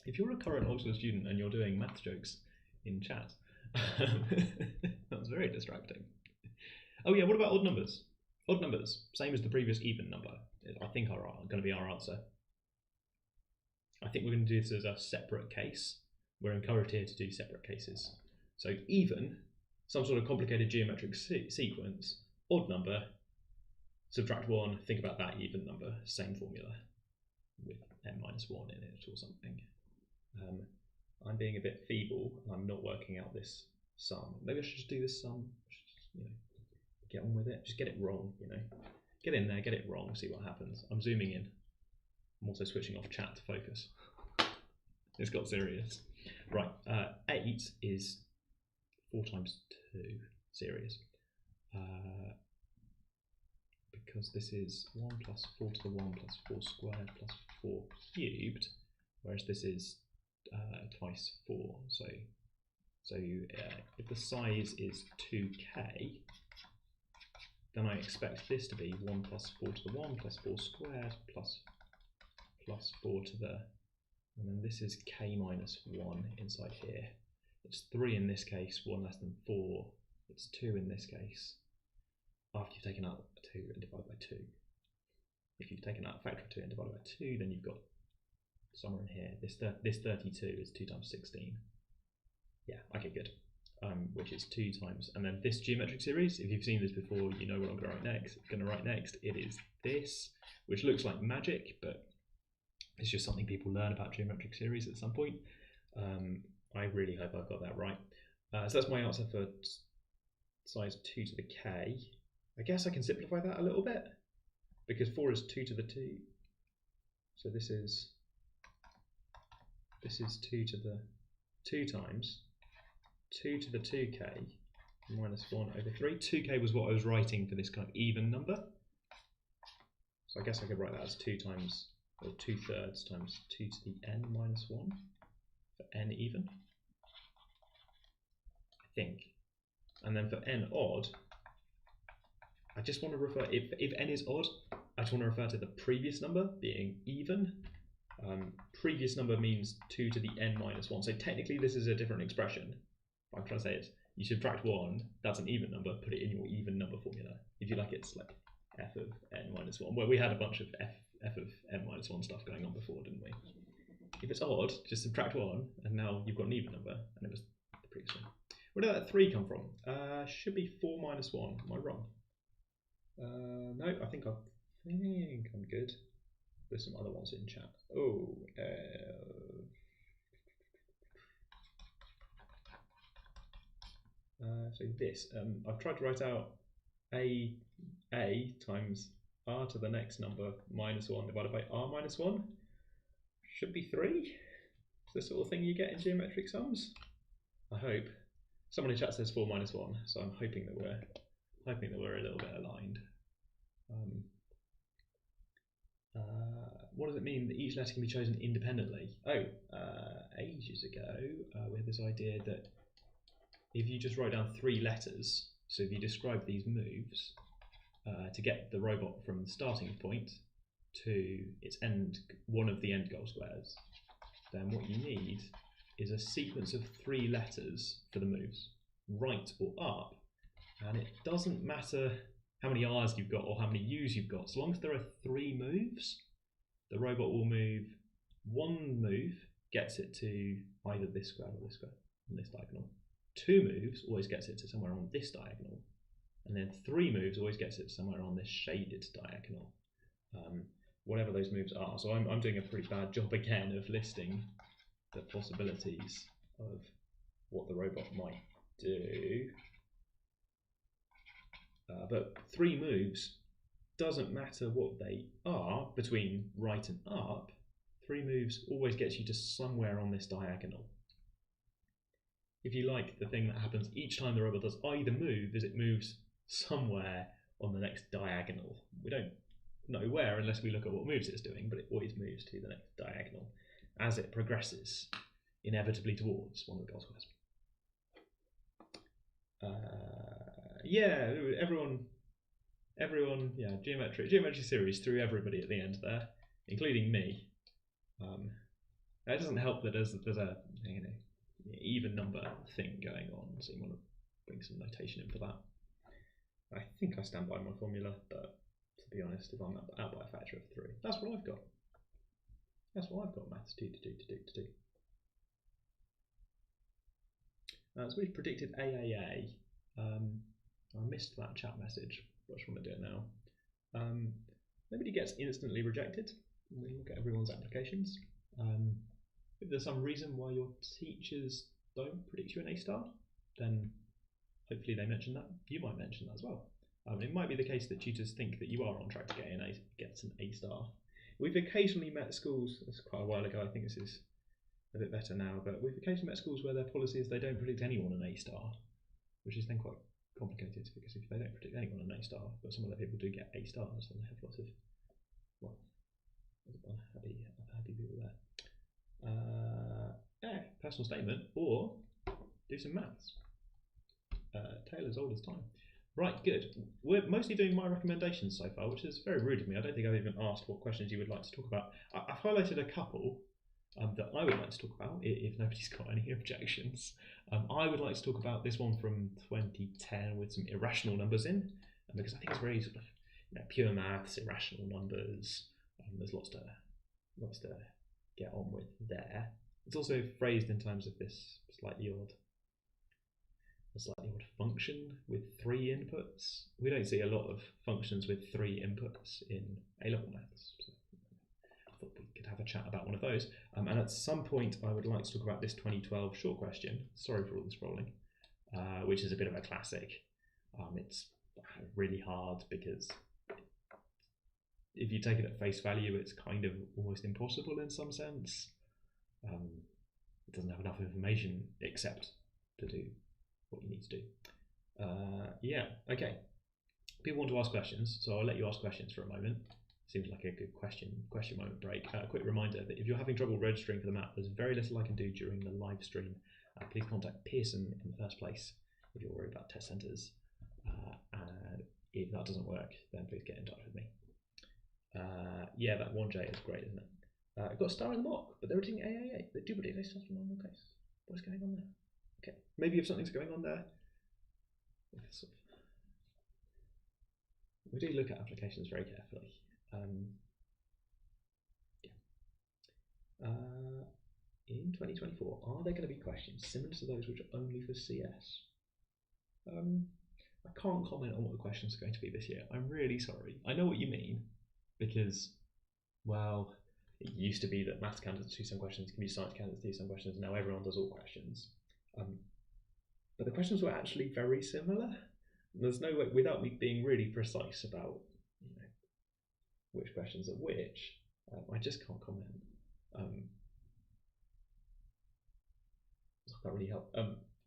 If you're a current Oxford student and you're doing maths jokes in chat, that's very distracting. Oh yeah, what about odd numbers? Odd numbers, same as the previous even number, I think are going to be our answer. I think we're going to do this as a separate case. We're encouraged here to do separate cases. So even, some sort of complicated geometric sequence, odd number, subtract 1, think about that even number, same formula with n minus 1 in it or something. I'm being a bit feeble and I'm not working out this sum. Maybe I should just do this sum, get on with it, just get it wrong, Get in there, get it wrong, see what happens. I'm zooming in. I'm also switching off chat to focus. It's got serious. Right, 8 is 4 times 2, serious. Because this is 1 plus 4 to the 1 plus 4 squared plus 4 cubed, whereas this is twice 4. So if the size is 2k, then I expect this to be 1 plus 4 to the 1 plus 4 squared plus 4 to the, and then this is k minus 1 inside here. It's 3 in this case, 1 less than 4. It's 2 in this case. After you've taken out 2 and divided by 2. If you've taken out a factor of 2 and divided by 2, then you've got somewhere in here. This 32 is 2 times 16. Yeah, okay, good. Which is 2 times, and then this geometric series, if you've seen this before, you know what I'm going to write next. It is this, which looks like magic, but it's just something people learn about geometric series at some point. I really hope I've got that right. So that's my answer for size 2 to the k. I guess I can simplify that a little bit, because 4 is 2 to the 2. So this is 2 to the 2 times 2 to the 2k minus 1 over 3. 2k was what I was writing for this kind of even number. So I guess I could write that as 2 times, or 2/3 times 2 to the n minus 1 for n even, I think. And then for n odd, I just want to refer, if n is odd, I just want to refer to the previous number being even, Previous number means 2 to the n minus 1. So technically this is a different expression. What I'm trying to say is you subtract 1, that's an even number, put it in your even number formula. If you like, it's like f of n minus 1. Well, we had a bunch of f of n minus 1 stuff going on before, didn't we? If it's odd, just subtract 1, and now you've got an even number, and it was the previous one. Where did that 3 come from? Should be 4 minus 1. Am I wrong? No, I think I'm good. There's some other ones in chat. Oh, so this, I've tried to write out a times r to the next number minus 1 divided by r minus 1. Should be 3. It's the sort of thing you get in geometric sums. I hope. Someone in chat says 4 minus 1, so I'm hoping that we're a little bit aligned. What does it mean that each letter can be chosen independently? Oh, ages ago we had this idea that if you just write down 3 letters, so if you describe these moves to get the robot from the starting point to its end, one of the end goal squares, then what you need is a sequence of 3 letters for the moves, right or up, and it doesn't matter how many R's you've got or how many U's you've got. So long as there are 3 moves, the robot will move. 1 move gets it to either this square or this square on this diagonal. 2 moves always gets it to somewhere on this diagonal. And then 3 moves always gets it somewhere on this shaded diagonal. Whatever those moves are. So I'm doing a pretty bad job again of listing the possibilities of what the robot might do. But 3 moves, doesn't matter what they are between right and up, 3 moves always gets you to somewhere on this diagonal. If you like, the thing that happens each time the robot does either move is it moves somewhere on the next diagonal. We don't know where unless we look at what moves it's doing, but it always moves to the next diagonal as it progresses inevitably towards one of the goal squares. Yeah, everyone, yeah, geometry series threw everybody at the end there, including me. That doesn't help that there's a even number thing going on, so you want to bring some notation in for that. I think I stand by my formula, but to be honest, if I'm out by a factor of 3, that's what I've got. That's what I've got maths to do. So we've predicted AAA. I missed that chat message, but I just want to do it now. Nobody gets instantly rejected when we look at everyone's applications. If there's some reason why your teachers don't predict you an A-star, then hopefully they mention that. You might mention that as well. It might be the case that tutors think that you are on track to get an A-star. We've occasionally met schools, this is quite a while ago, I think this is a bit better now, but we've occasionally met schools where their policy is they don't predict anyone an A-star, which is then quite complicated, because if they don't predict anyone an A-star, but some of their people do get A-stars, then they have lots of, well, happy people there. Yeah, personal statement, or do some maths. Tale as old as time. Right, good. We're mostly doing my recommendations so far, which is very rude of me. I don't think I've even asked what questions you would like to talk about. I've highlighted a couple that I would like to talk about, if nobody's got any objections. I would like to talk about this one from 2010 with some irrational numbers in, because I think it's very sort of pure maths, irrational numbers. There's lots to get on with there. It's also phrased in terms of this slightly odd function with 3 inputs. We don't see a lot of functions with 3 inputs in A-level maths. So I thought we could have a chat about one of those. And at some point, I would like to talk about this 2012 short question. Sorry for all the scrolling, which is a bit of a classic. It's really hard because if you take it at face value, it's kind of almost impossible in some sense. It doesn't have enough information except to do what you need to do. Yeah, okay. People want to ask questions, so I'll let you ask questions for a moment. Seems like a good question moment break. A quick reminder that if you're having trouble registering for the MAT, there's very little I can do during the live stream. Please contact Pearson in the first place if you're worried about test centres. And if that doesn't work, then please get in touch with me. Yeah, that 1J is great, isn't it? Got a star in the mock, but they're reading AAA. They do believe they started on the case. What's going on there? Okay, maybe if something's going on there, we do look at applications very carefully. In 2024, are there going to be questions similar to those which are only for CS? I can't comment on what the questions are going to be this year. I'm really sorry. I know what you mean, because, well, it used to be that maths candidates do some questions, computer science candidates do some questions, and now everyone does all questions. But the questions were actually very similar. There's no way, without me being really precise about which questions are which, I just can't comment. That really help.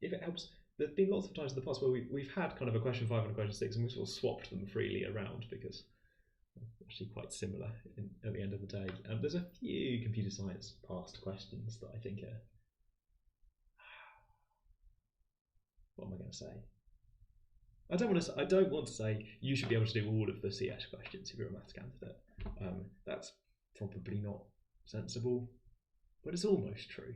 If it helps, there's been lots of times in the past where we've had kind of a question 5 and a question 6, and we've sort of swapped them freely around because they're actually quite similar at the end of the day. There's a few computer science past questions that I think are. What am I going to say? I don't want to say you should be able to do all of the CS questions if you're a maths candidate. That's probably not sensible, but it's almost true.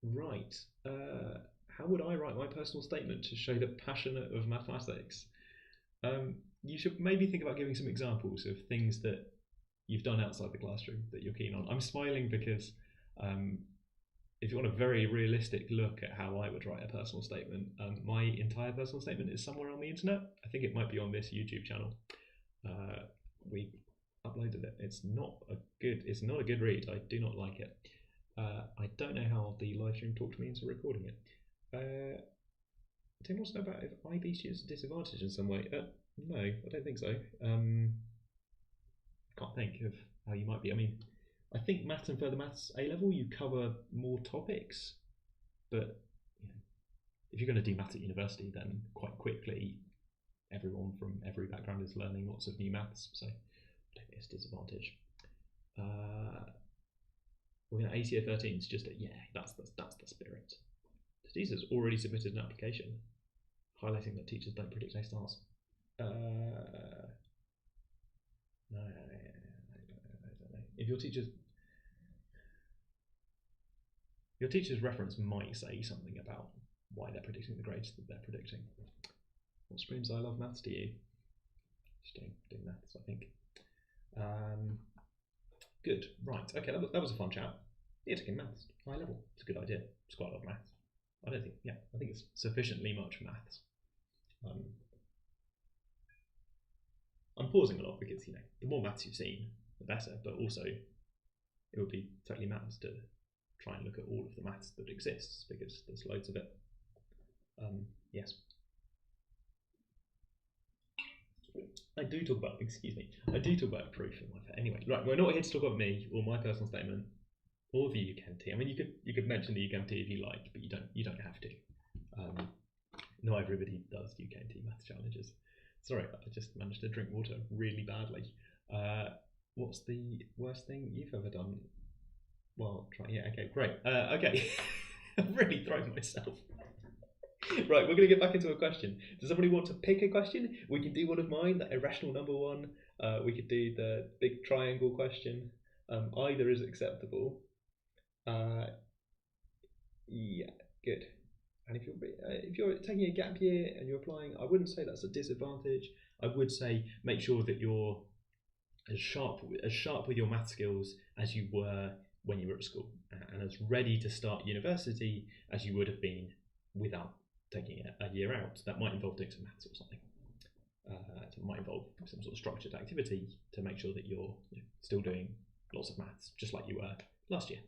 Right. How would I write my personal statement to show the passion of mathematics? You should maybe think about giving some examples of things that you've done outside the classroom that you're keen on. I'm smiling because if you want a very realistic look at how I would write a personal statement, my entire personal statement is somewhere on the internet. I think it might be on this YouTube channel. We uploaded it. It's not a good read. I do not like it. I don't know how the live stream talked me into recording it. Tim wants to know about if IB students are disadvantaged in some way. No, I don't think so. I can't think of how you might be. I mean, I think maths and further maths A level, you cover more topics, but if you're going to do maths at university, then quite quickly everyone from every background is learning lots of new maths, so I don't think it's a disadvantage. We're going to ACA 13s, just that's the spirit. The teacher's already submitted an application highlighting that teachers don't predict A stars. No. If your teacher's reference might say something about why they're predicting the grades that they're predicting. What screams I love maths to you? Just doing maths, I think. Good, right, okay, that was a fun chat. Yeah, taking maths, high level, it's a good idea. It's quite a lot of maths. I think it's sufficiently much maths. I'm pausing a lot because, the more maths you've seen, the better, but also it would be totally madness to try and look at all of the maths that exists because there's loads of it. Yes. I do talk about proof in my anyway. Right, we're not here to talk about me or my personal statement or the UCAMT. I mean, you could mention the UCAMT if you like, but you don't have to. Not everybody does UCAMT maths challenges. Sorry, I just managed to drink water really badly. What's the worst thing you've ever done? Well, okay, great. Okay, I've really thrown myself. Right, we're going to get back into a question. Does somebody want to pick a question? We can do one of mine, the irrational number one. We could do the big triangle question. Either is acceptable. Yeah, good. And if you're taking a gap year and you're applying, I wouldn't say that's a disadvantage. I would say make sure that you're as sharp with your math skills as you were when you were at school, and as ready to start university as you would have been without taking a year out. That might involve doing some maths or something. It might involve some sort of structured activity to make sure that you're still doing lots of maths, just like you were last year.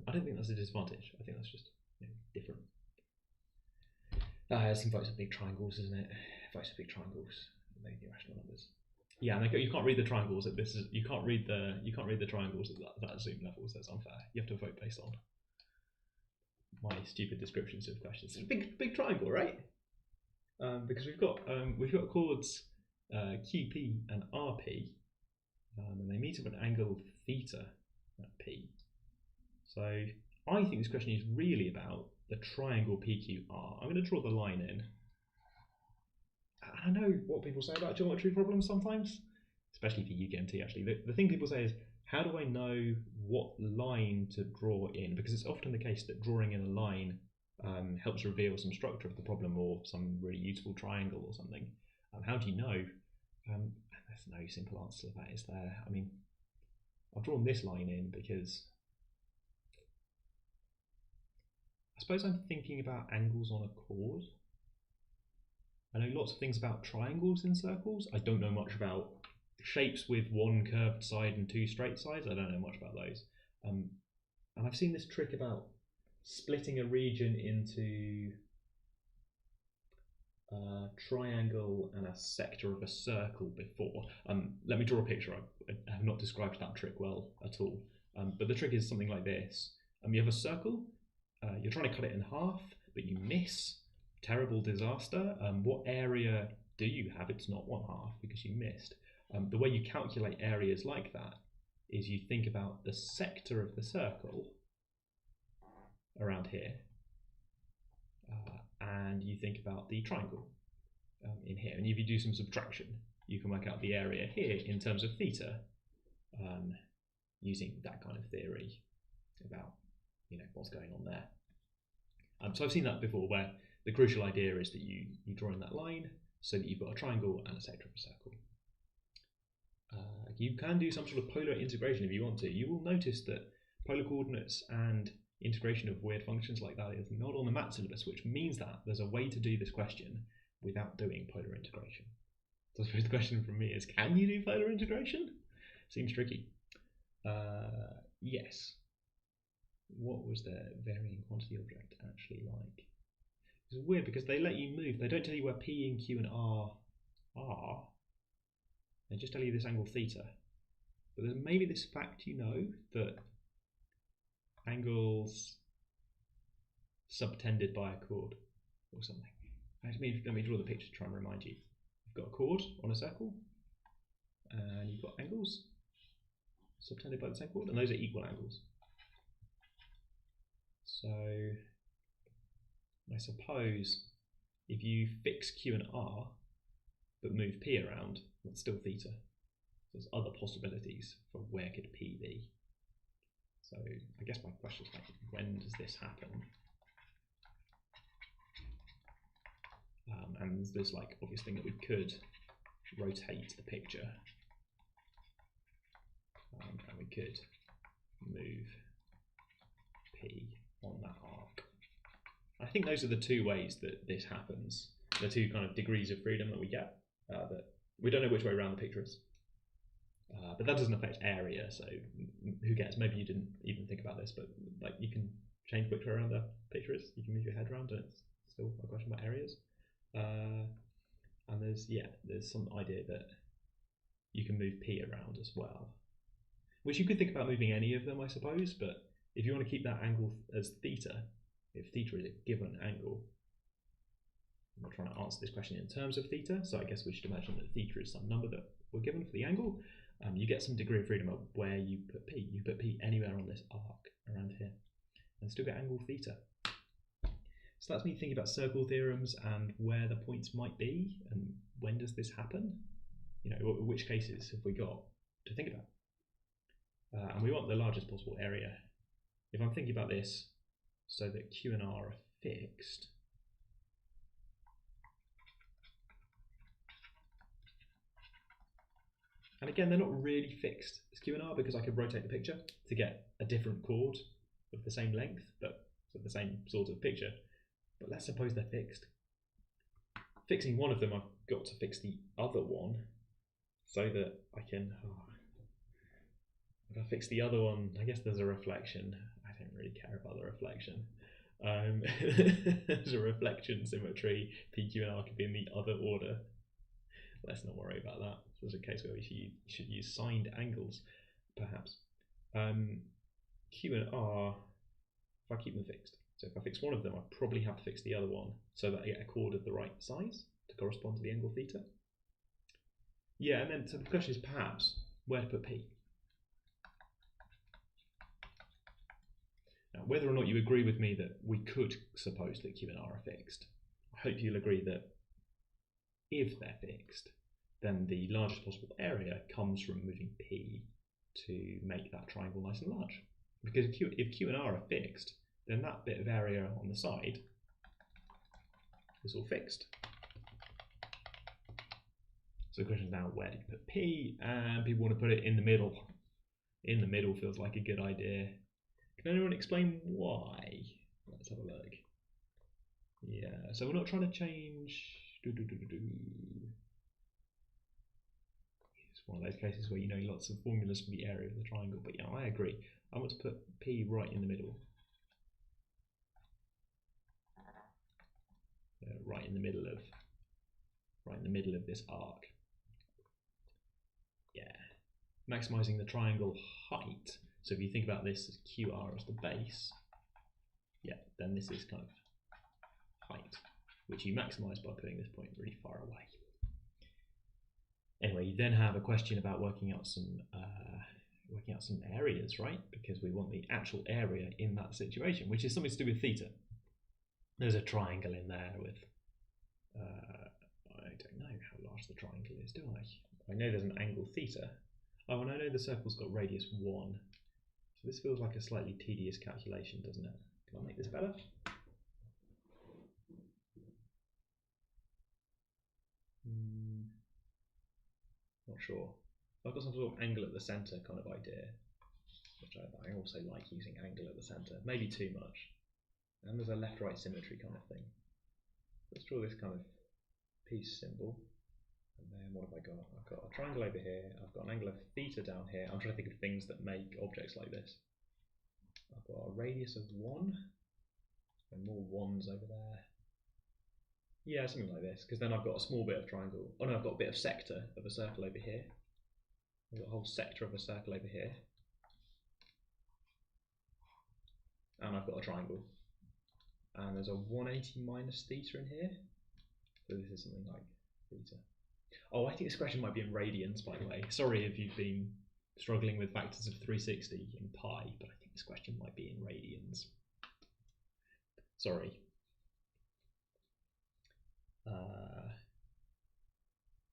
I don't think that's a disadvantage. I think that's just different. Some votes are big triangles, isn't it? Votes are big triangles. Maybe irrational numbers. Yeah, and you can't read the triangles at this. You can't read the triangles at that Zoom level, so it's unfair. You have to vote based on my stupid descriptions of questions. It's a big triangle, right? Because we've got chords QP and RP, and they meet at an angle theta at P. So I think this question is really about the triangle PQR. I'm going to draw the line in. I know what people say about geometry problems sometimes, especially for UCAMT actually. The thing people say is how do I know what line to draw in? Because it's often the case that drawing in a line helps reveal some structure of the problem or some really useful triangle or something. How do you know? There's no simple answer to that, is there? I mean, I've drawn this line in because I suppose I'm thinking about angles on a chord. I know lots of things about triangles in circles. I don't know much about shapes with one curved side and two straight sides. I don't know much about those. And I've seen this trick about splitting a region into a triangle and a sector of a circle before. Let me draw a picture. I have not described that trick well at all. But the trick is something like this. You have a circle, you're trying to cut it in half, but you miss. Terrible disaster. What area do you have? It's not 1/2 because you missed. The way you calculate areas like that is you think about the sector of the circle around here, and you think about the triangle in here. And if you do some subtraction, you can work out the area here in terms of theta, using that kind of theory about what's going on there. So I've seen that before, where the crucial idea is that you draw in that line so that you've got a triangle and a sector of a circle. You can do some sort of polar integration if you want to. You will notice that polar coordinates and integration of weird functions like that is not on the MAT syllabus, which means that there's a way to do this question without doing polar integration. So I suppose the question from me is, can you do polar integration? Seems tricky. Yes. What was the varying quantity object actually like? It's weird because they let you move. They don't tell you where P and Q and R are. They just tell you this angle theta. But there's maybe this fact that angles subtended by a chord or something. Let me draw the picture to try and remind you. You've got a chord on a circle, and you've got angles subtended by the same chord, and those are equal angles. So I suppose if you fix Q and R but move P around, that's still theta. There's other possibilities for where could P be. So I guess my question is, when does this happen? And there's this obvious thing that we could rotate the picture, and we could move P on that arc. I think those are the two ways that this happens, the two kind of degrees of freedom that we get. That we don't know which way around the picture is, but that doesn't affect area, so who cares? Maybe you didn't even think about this, but you can change which way around the picture is. You can move your head around, and it's still a question about areas. And there's some idea that you can move P around as well, which you could think about moving any of them, I suppose. But if you want to keep that angle as theta, if theta is a given angle, I'm not trying to answer this question in terms of theta, so I guess we should imagine that theta is some number that we're given for the angle. You get some degree of freedom of where you put P. You put P anywhere on this arc around here and still get angle theta. So that's me thinking about circle theorems and where the points might be and when does this happen? Which cases have we got to think about? And we want the largest possible area. If I'm thinking about this so that Q and R are fixed, and again, they're not really fixed as Q and R because I could rotate the picture to get a different chord of the same length, but the same sort of picture. But let's suppose they're fixed. Fixing one of them, I've got to fix the other one so that I can. If I fix the other one, I guess there's a reflection. I don't really care about the reflection. There's a reflection symmetry. P, Q, and R could be in the other order. Let's not worry about that. There's a case where we should use signed angles, perhaps. Q and R, if I keep them fixed. So if I fix one of them, I probably have to fix the other one so that I get a chord of the right size to correspond to the angle theta. Yeah, and then so the question is perhaps where to put P. Now, whether or not you agree with me that we could suppose that Q and R are fixed, I hope you'll agree that if they're fixed, then the largest possible area comes from moving P to make that triangle nice and large. Because if Q and R are fixed, then that bit of area on the side is all fixed. So the question is now, where do you put P? And people want to put it in the middle. In the middle feels like a good idea. Can anyone explain why? Let's have a look. Yeah, so we're not trying to change. It's one of those cases where you know lots of formulas for the area of the triangle, but yeah, I agree. I want to put P right in the middle. Right in the middle of this arc. Yeah, maximizing the triangle height. So if you think about this as QR as the base, yeah, then this is kind of height, which you maximize by putting this point really far away. Anyway, you then have a question about working out some areas, right? Because we want the actual area in that situation, which is something to do with theta. There's a triangle in there with, I don't know how large the triangle is, do I? I know there's an angle theta. Oh, and I know the circle's got radius 1. So this feels like a slightly tedious calculation, doesn't it? Can I make this better? Not sure. I've got some sort of angle at the centre kind of idea, which I also like using angle at the centre. Maybe too much. And there's a left-right symmetry kind of thing. Let's draw this kind of piece symbol. And then what have I got? I've got a triangle over here. I've got an angle of theta down here. I'm trying to think of things that make objects like this. I've got a radius of 1. And more 1s over there. Yeah, something like this. Because then I've got a small bit of triangle. Oh no, I've got a bit of sector of a circle over here. I've got a whole sector of a circle over here. And I've got a triangle. And there's a 180 minus theta in here. So this is something like theta. Oh, I think this question might be in radians, by the way. Sorry if you've been struggling with factors of 360 in pi, but I think this question might be in radians. Sorry.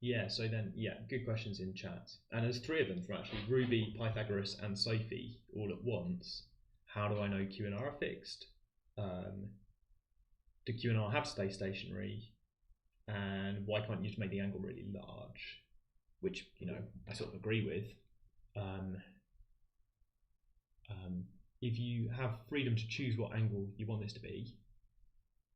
Yeah, so then, yeah, good questions in chat. And there's 3 of them from actually Ruby, Pythagoras, and Sophie all at once. How do I know Q and R are fixed? Do Q and R have to stay stationary? And why can't you just make the angle really large? Which, you know, I sort of agree with. If you have freedom to choose what angle you want this to be,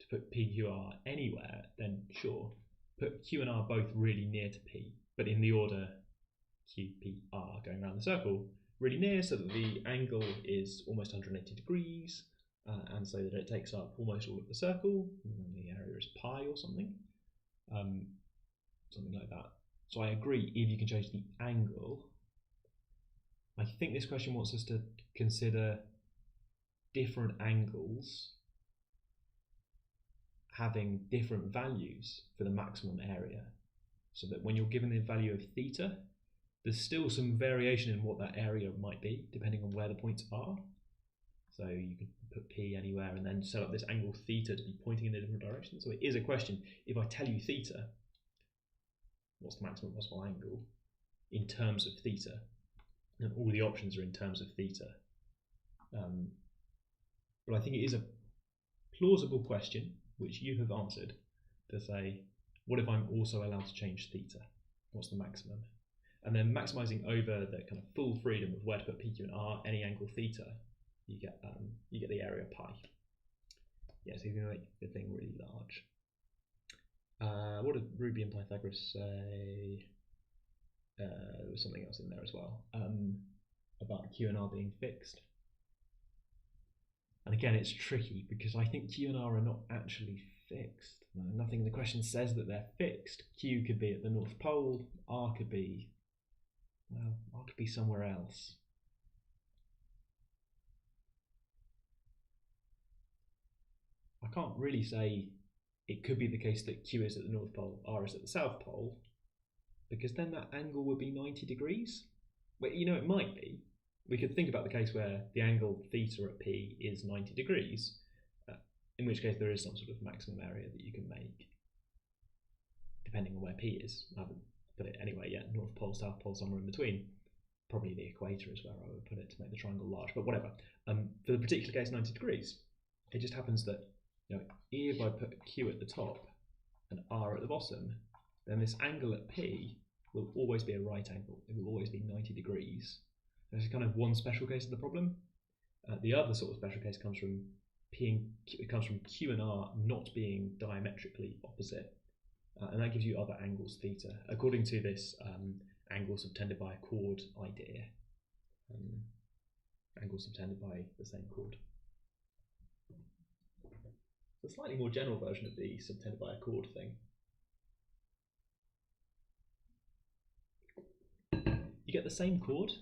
to put PQR anywhere, then sure, put Q and R both really near to P, but in the order Q, P, R going around the circle, really near so that the angle is almost 180 degrees, and so that it takes up almost all of the circle, and the area is pi or something. Something like that. So I agree, if you can change the angle. I think this question wants us to consider different angles having different values for the maximum area, so that when you're given the value of theta, there's still some variation in what that area might be depending on where the points are. So you can put P anywhere and then set up this angle theta to be pointing in a different direction. So it is a question, if I tell you theta, what's the maximum possible angle in terms of theta? And all the options are in terms of theta. But I think it is a plausible question, which you have answered, to say, what if I'm also allowed to change theta? What's the maximum? And then maximizing over the kind of full freedom of where to put PQ and R, any angle theta, you get the area pi. Yeah, so you can make the thing really large. What did Ruby and Pythagoras say? There was something else in there as well, about Q and R being fixed. And again, it's tricky because I think Q and R are not actually fixed. Nothing in the question says that they're fixed. Q could be at the North Pole, R could be, well, R could be somewhere else. I can't really say it could be the case that Q is at the North Pole, R is at the South Pole, because then that angle would be 90 degrees. Well, you know, it might be. We could think about the case where the angle theta at P is 90 degrees, in which case there is some sort of maximum area that you can make, depending on where P is. I haven't put it anyway yet, North Pole, South Pole, somewhere in between. Probably the equator is where I would put it to make the triangle large, but whatever. For the particular case, 90 degrees, it just happens that if I put Q at the top and R at the bottom, then this angle at P will always be a right angle. It will always be 90 degrees. This is kind of one special case of the problem. The other sort of special case comes from Q and R not being diametrically opposite, and that gives you other angles theta, according to this angle subtended by a chord idea. Angle subtended by the same chord. It's a slightly more general version of the subtended by a chord thing. You get the same chord,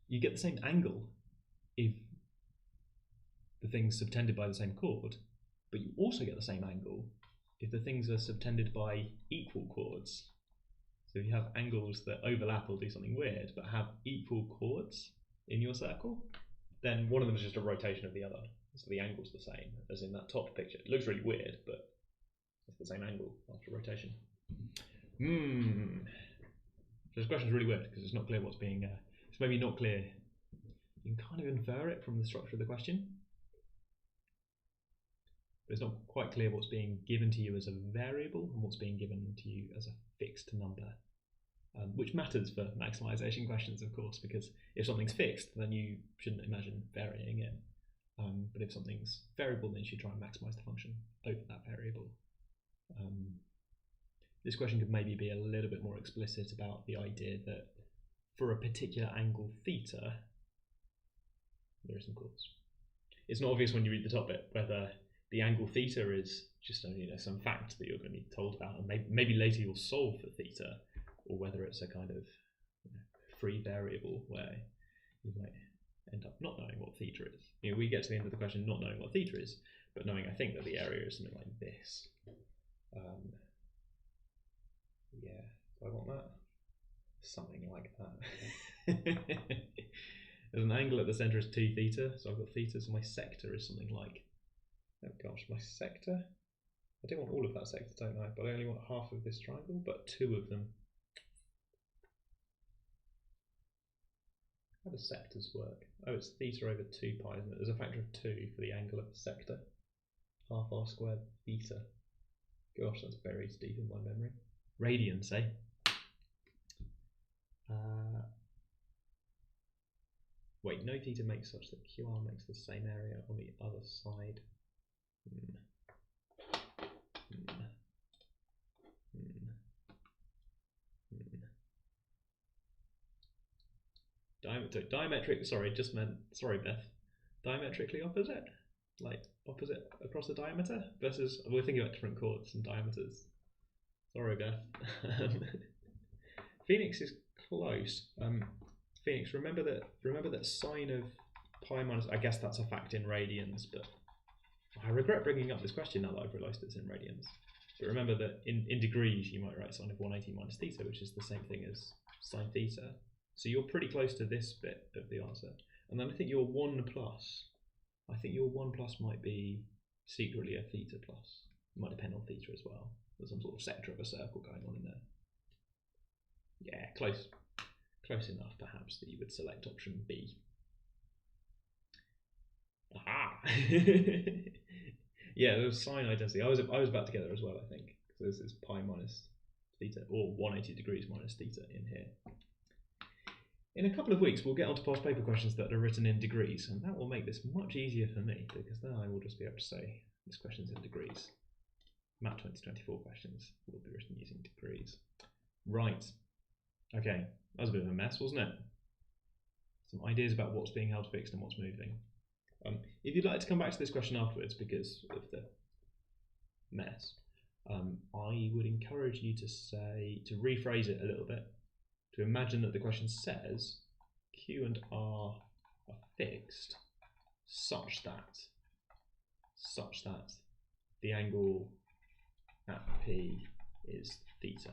you get the same angle if the thing's subtended by the same chord, but you also get the same angle if the things are subtended by equal chords. So if you have angles that overlap or do something weird but have equal chords in your circle, then one of them is just a rotation of the other. So the angle's the same as in that top picture. It looks really weird, but it's the same angle after rotation. This question's really weird because it's not clear what's being, it's maybe not clear. You can kind of infer it from the structure of the question, but it's not quite clear what's being given to you as a variable and what's being given to you as a fixed number, which matters for maximization questions, of course, because if something's fixed, then you shouldn't imagine varying it. But if something's variable, then you should try and maximize the function over that variable. This question could maybe be a little bit more explicit about the idea that for a particular angle theta, there are some chords. It's not obvious when you read the top bit whether the angle theta is just some fact that you're going to be told about, and maybe later you'll solve for theta, or whether it's a kind of free variable where you might end up not knowing what theta is. We get to the end of the question not knowing what theta is, but knowing I think that the area is something like this. Yeah, do I want that? Something like that. There's an angle at the centre is 2 theta, so I've got theta, so my sector is something like, oh gosh, my sector? I do want all of that sector, don't I? But I only want half of this triangle, but 2 of them. How do sectors work? Oh, it's theta over 2 pi, isn't it? There's a factor of 2 for the angle of the sector. Half r squared theta. Gosh, that's buried deep in my memory. Radians, eh? Wait, no theta makes such that QR makes the same area on the other side. Diametric, sorry, just meant, sorry Beth, diametrically opposite? Like opposite across the diameter versus, we're thinking about different chords and diameters. Sorry Beth. Phoenix is close. Phoenix, remember that sine of pi minus, I guess that's a fact in radians, but I regret bringing up this question now that I've realised it's in radians. But remember that in degrees you might write sine of 180 minus theta, which is the same thing as sine theta. So you're pretty close to this bit of the answer. And then I think your 1 plus, might be secretly a theta plus. It might depend on theta as well. There's some sort of sector of a circle going on in there. Yeah, close. Close enough, perhaps, that you would select option B. Aha! Yeah, there was sine identity. I was about to get there as well, I think. So this is pi minus theta, or 180 degrees minus theta in here. In a couple of weeks, we'll get onto past paper questions that are written in degrees, and that will make this much easier for me, because then I will just be able to say this question's in degrees. MAT 2024 questions will be written using degrees. Right. Okay, that was a bit of a mess, wasn't it? Some ideas about what's being held fixed and what's moving. If you'd like to come back to this question afterwards because of the mess, I would encourage you to rephrase it a little bit, to imagine that the question says Q and R are fixed such that the angle at P is theta.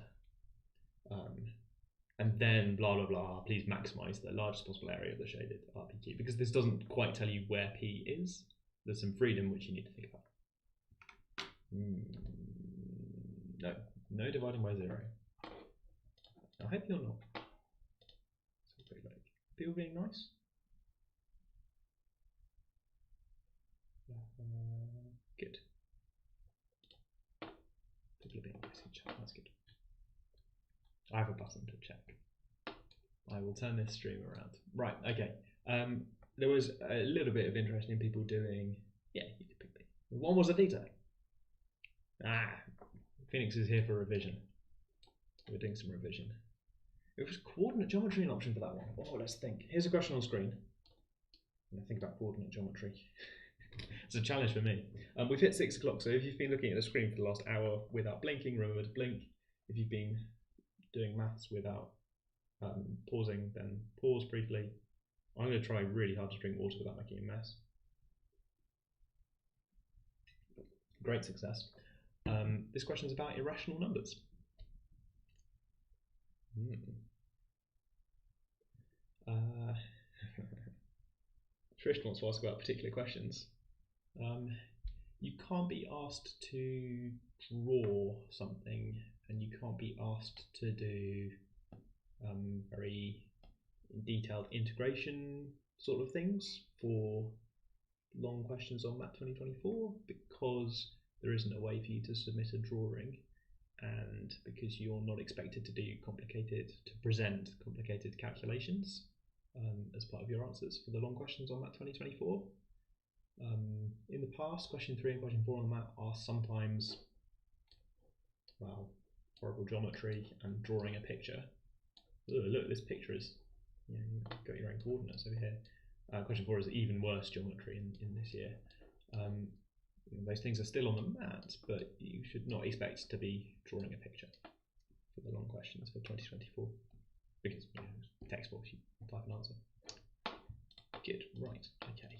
And then blah blah blah, please maximize the largest possible area of the shaded RPQ, because this doesn't quite tell you where P is. There's some freedom which you need to think about. No dividing by 0. I hope you're not. People being nice? Good. People being nice in chat, that's good. I have a button to check. I will turn this stream around. Right, okay. There was a little bit of interest in people doing, yeah, you could pick me. One was a detail. Phoenix is here for revision. We're doing some revision. It was coordinate geometry an option for that one. Oh, let's think. Here's a question on screen. I'm gonna think about coordinate geometry. It's a challenge for me. We've hit 6 o'clock, so if you've been looking at the screen for the last hour without blinking, remember to blink. If you've been doing maths without pausing, then pause briefly. I'm going to try really hard to drink water without making a mess. Great success. This question is about irrational numbers. Trish wants to ask about particular questions. You can't be asked to draw something, and you can't be asked to do very detailed integration sort of things for long questions on MAT 2024 because there isn't a way for you to submit a drawing, and because you're not expected to present complicated calculations as part of your answers for the long questions on MAT 2024. In the past, question 3 and question 4 on the MAT are sometimes, well, horrible geometry and drawing a picture. Ugh, look, this picture is, you've got your own coordinates over here. Question 4 is even worse geometry in this year. Those things are still on the MAT, but you should not expect to be drawing a picture for the long questions for 2024 because textbooks, you type an answer. Good, right, okay.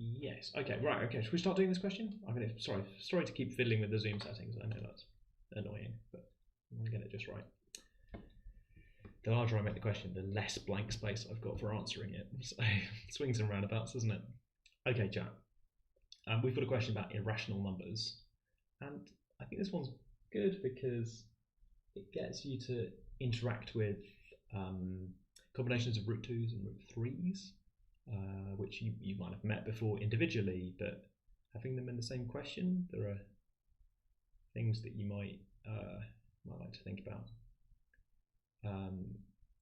Yes, okay, right, okay. Should we start doing this question? Sorry to keep fiddling with the Zoom settings. I know that's annoying, but I want to get it just right. The larger I make the question, the less blank space I've got for answering it. So swings and roundabouts, isn't it? Okay, chat. We've got a question about irrational numbers, and I think this one's good because it gets you to interact with combinations of root 2s and root 3s. Which you might have met before individually, but having them in the same question, there are things that you might like to think about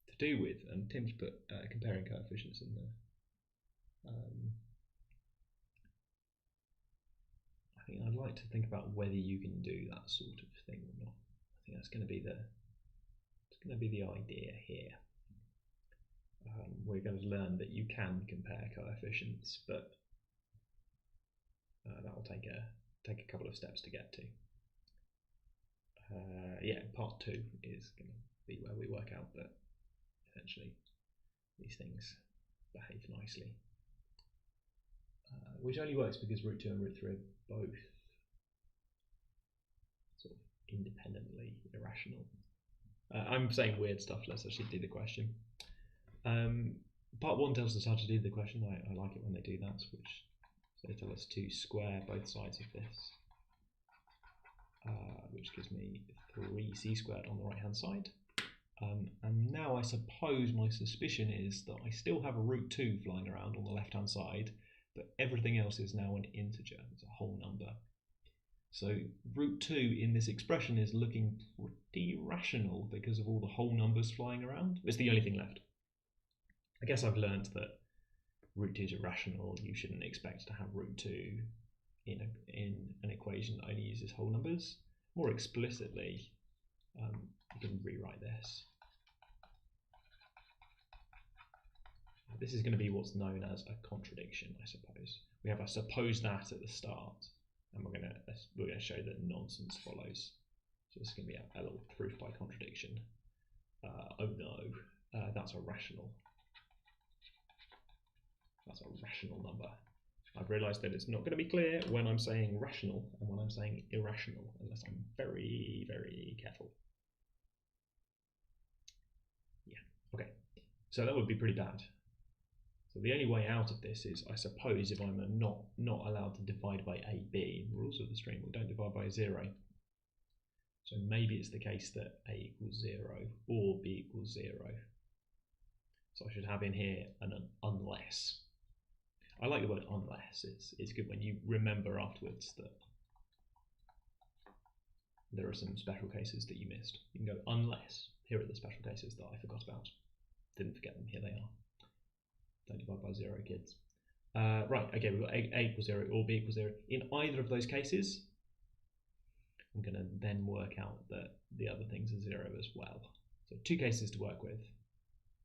to do with. And Tim's put comparing coefficients in there. I think I'd like to think about whether you can do that sort of thing or not. I think that's going to be the idea here. We're going to learn that you can compare coefficients, but that will take a couple of steps to get to. Yeah, part 2 is going to be where we work out that essentially these things behave nicely, which only works because root 2 and root 3 are both sort of independently irrational. I'm saying weird stuff. Let's actually do the question. Part 1 tells us how to do the question. I like it when they do that, so they tell us to square both sides of this, which gives me 3c squared on the right hand side. And now I suppose my suspicion is that I still have a root 2 flying around on the left hand side, but everything else is now an integer. It's a whole number. So root 2 in this expression is looking pretty rational because of all the whole numbers flying around. It's the only thing left. I guess I've learned that root 2 is irrational. You shouldn't expect to have root 2 in an equation that only uses whole numbers. More explicitly, you can rewrite this. This is going to be what's known as a contradiction, I suppose. We have a suppose that at the start, and we're going to show that nonsense follows. So this is going to be a little proof by contradiction. Oh no, that's a rational. That's a rational number. I've realised that it's not going to be clear when I'm saying rational and when I'm saying irrational, unless I'm very, very careful. Yeah, okay. So that would be pretty bad. So the only way out of this is, I suppose, if I'm not allowed to divide by AB, rules of the stream, we don't divide by 0. So maybe it's the case that a equals 0 or b equals 0. So I should have in here an unless. I like the word unless. It's good when you remember afterwards that there are some special cases that you missed. You can go unless. Here are the special cases that I forgot about. Didn't forget them. Here they are. Don't divide by 0, kids. Right, okay, we've got a equals 0 or b equals 0. In either of those cases, I'm going to then work out that the other things are 0 as well. So 2 cases to work with.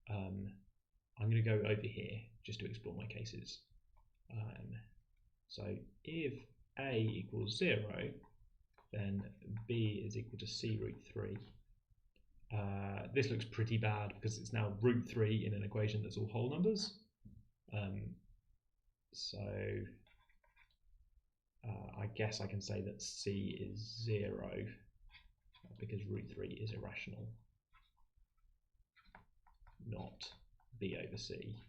I'm going to go over here just to explore my cases. So if a equals 0, then b is equal to c root 3. This looks pretty bad because it's now root 3 in an equation that's all whole numbers. I guess I can say that c is 0 because root 3 is irrational, not b over c.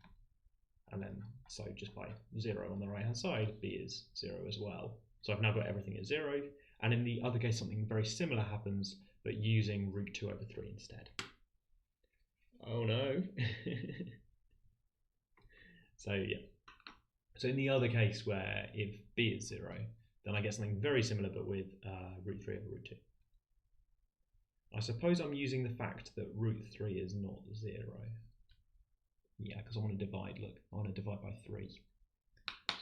And then, so just by 0 on the right hand side, b is 0 as well. So I've now got everything at 0. And in the other case, something very similar happens, but using root 2 over 3 instead. Oh no. So yeah. So in the other case where if b is 0, then I get something very similar, but with root 3 over root 2. I suppose I'm using the fact that root 3 is not 0. Yeah, because I want to divide, look, I want to divide by 3.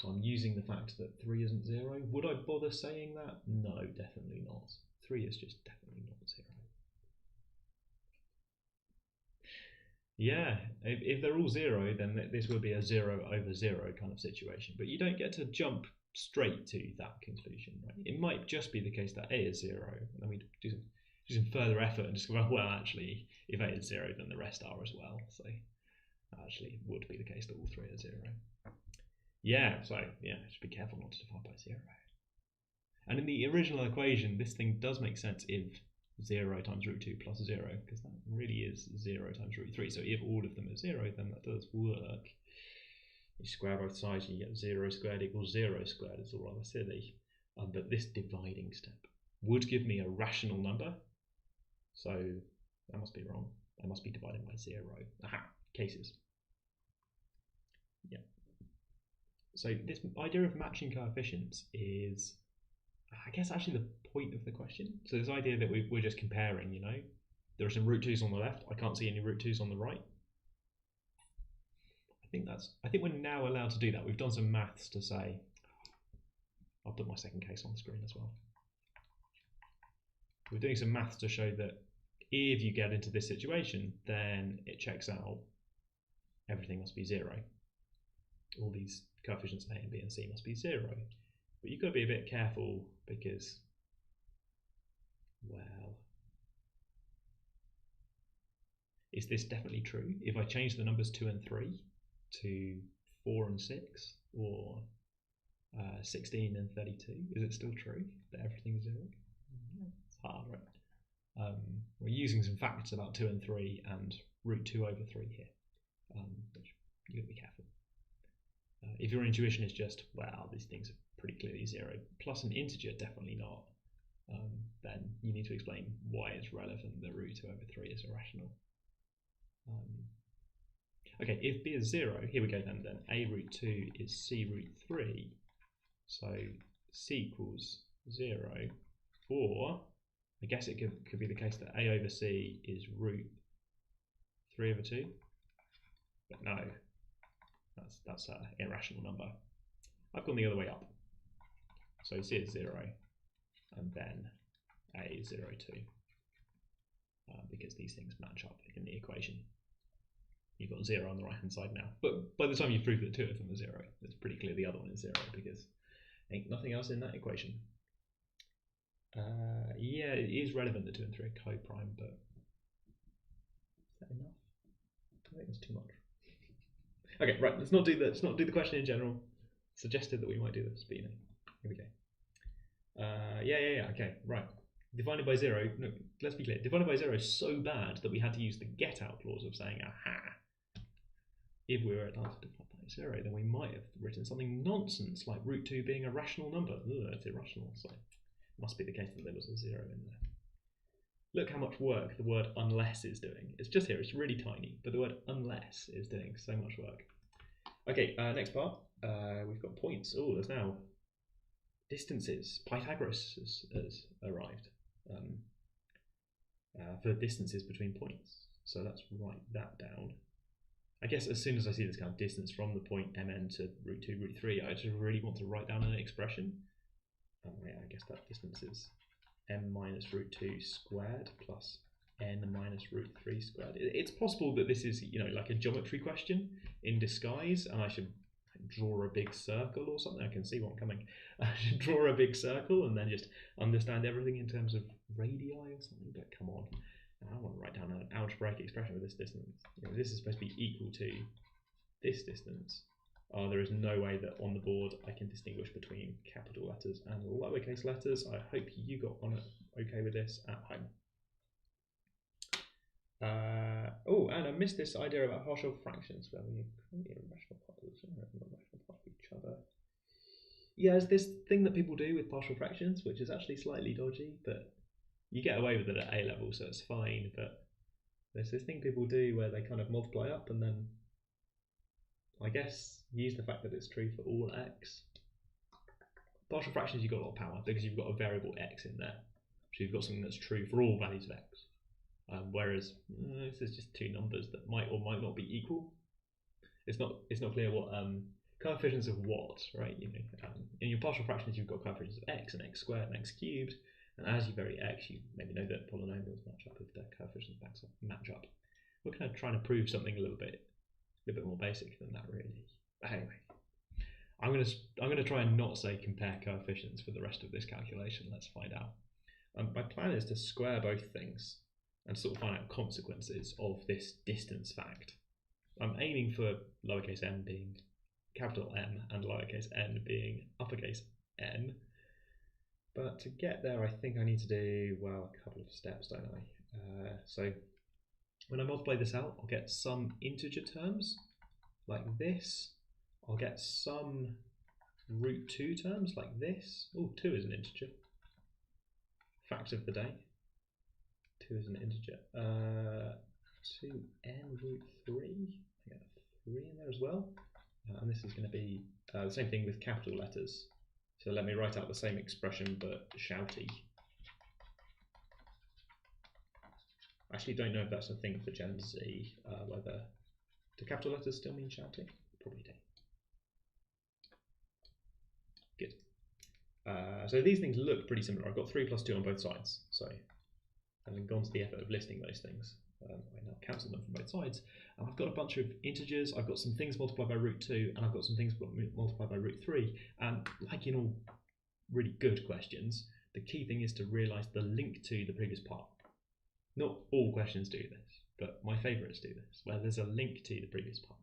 So I'm using the fact that 3 isn't 0. Would I bother saying that? No, definitely not. 3 is just definitely not 0. Yeah, if they're all 0, then this would be a 0 over 0 kind of situation. But you don't get to jump straight to that conclusion, right? It might just be the case that a is 0, and then we do some further effort and discover, well, actually, if a is 0, then the rest are as well. So actually, it would be the case that all 3 are 0. Yeah, so yeah, should be careful not to divide by 0. And in the original equation, this thing does make sense if 0 times root 2 plus 0, because that really is 0 times root 3. So if all of them are 0, then that does work. You square both sides and you get 0 squared equals 0 squared. It's all rather silly. But this dividing step would give me a rational number. So that must be wrong. I must be dividing by 0. Aha, cases. Yeah. So this idea of matching coefficients is, I guess, actually the point of the question. So this idea that we're just comparing, you know, there are some root 2's on the left. I can't see any root 2's on the right. I think we're now allowed to do that. We've done some maths to say, I'll put my second case on the screen as well. We're doing some maths to show that if you get into this situation, then it checks out. Everything must be 0. All these coefficients a and b and c must be 0. But you've got to be a bit careful because, well, is this definitely true? If I change the numbers 2 and 3 to 4 and 6, or 16 and 32, is it still true that everything's 0? It's hard, right? We're using some facts about 2 and 3 and root 2 over 3 here, which you've got to be careful. If your intuition is just, well, these things are pretty clearly 0, plus an integer, definitely not, then you need to explain why it's relevant that root 2 over 3 is irrational. Okay, if b is 0, here we go then a root 2 is c root 3, so c equals 0, or I guess it could be the case that a over c is root 3 over 2, but no, that's an irrational number. I've gone the other way up. So c is 0, and then a is 0, 2, because these things match up in the equation. You've got 0 on the right hand side now, but by the time you've proved that 2 of them are 0, it's pretty clear the other one is 0 because ain't nothing else in that equation. Yeah, it is relevant that 2 and 3 are co-prime, but is that enough? I think that's too much. Okay, right. Let's not do the question in general. Suggested that we might do this, but you know, here we go. Yeah. Okay, right. Divided by 0. No, let's be clear. Divided by 0 is so bad that we had to use the get out clause of saying, aha. If we were allowed to divide by 0, then we might have written something nonsense like root 2 being a rational number. Ugh, it's irrational, so it must be the case that there was a 0 in there. Look how much work the word unless is doing. It's just here, it's really tiny, but the word unless is doing so much work. Okay, next part, we've got points. Oh, there's now distances. Pythagoras has arrived for distances between points. So let's write that down. I guess as soon as I see this kind of distance from the point mn to root 2, root 3, I just really want to write down an expression. Yeah, I guess that distance is m minus root 2 squared plus n minus root 3 squared. It's possible that this is, like a geometry question in disguise, and I should draw a big circle or something. I can see one coming. I should draw a big circle and then just understand everything in terms of radii or something, but come on. I want to write down an algebraic expression with this distance. This is supposed to be equal to this distance. Oh, there is no way that on the board I can distinguish between capital letters and lowercase letters. I hope you got on it okay with this at home. Oh, and I missed this idea about partial fractions, where we create irrational parts of each other. Yeah, there's this thing that people do with partial fractions, which is actually slightly dodgy, but you get away with it at A level, so it's fine. But there's this thing people do where they kind of multiply up and then, I guess, use the fact that it's true for all x. Partial fractions, you've got a lot of power because you've got a variable x in there. So you've got something that's true for all values of x. Whereas this is just two numbers that might or might not be equal. It's not clear what coefficients of what, right? In your partial fractions, you've got coefficients of x and x squared and x cubed. And as you vary x, you maybe know that polynomials match up if their coefficients match up. We're kind of trying to prove something a little bit more basic than that, really. But anyway, I'm gonna try and not say compare coefficients for the rest of this calculation. Let's find out. My plan is to square both things and sort of find out consequences of this distance fact. I'm aiming for lowercase m being capital M and lowercase n being uppercase N. But to get there, I think I need to do, well, a couple of steps, don't I? So when I multiply this out, I'll get some integer terms like this. I'll get some root 2 terms like this. Oh, 2 is an integer. Fact of the day. 2 is an integer. 2n root 3. I get 3 in there as well. And this is going to be the same thing with capital letters. So let me write out the same expression but shouty. I actually don't know if that's a thing for Gen Z, whether do capital letters still mean shouty? Probably do. Good. So these things look pretty similar. I've got 3 plus 2 on both sides. So having gone to the effort of listing those things, I now cancel them from both sides. And I've got a bunch of integers. I've got some things multiplied by root 2, and I've got some things multiplied by root 3. And like in all really good questions, the key thing is to realise the link to the previous part. Not all questions do this, but my favourites do this, where there's a link to the previous part.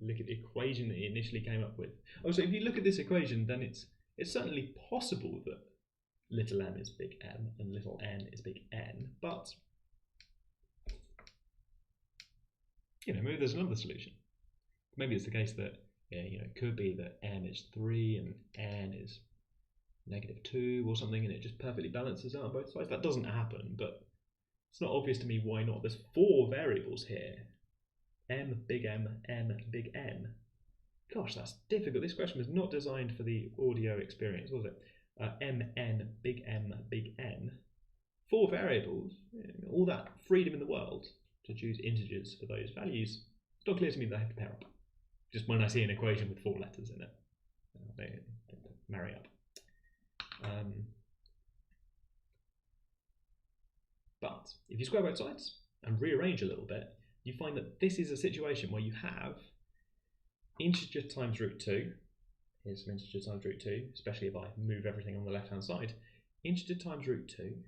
Look at the equation that he initially came up with. Oh, so if you look at this equation, then it's certainly possible that little m is big M and little n is big N, but maybe there's another solution. Maybe it's the case that it could be that m is 3 and n is -2 or something, and it just perfectly balances out on both sides. That doesn't happen, but it's not obvious to me why not. There's 4 variables here. M, big M, N, big N. Gosh, that's difficult. This question was not designed for the audio experience, was it? M, big N. 4 variables, all that freedom in the world to choose integers for those values. It's not clear to me that they have to pair up. Just when I see an equation with 4 letters in it, they marry up. But if you square both sides and rearrange a little bit, you find that this is a situation where you have integer times root 2. Here's some integer times root 2, especially if I move everything on the left-hand side. Integer times root 2,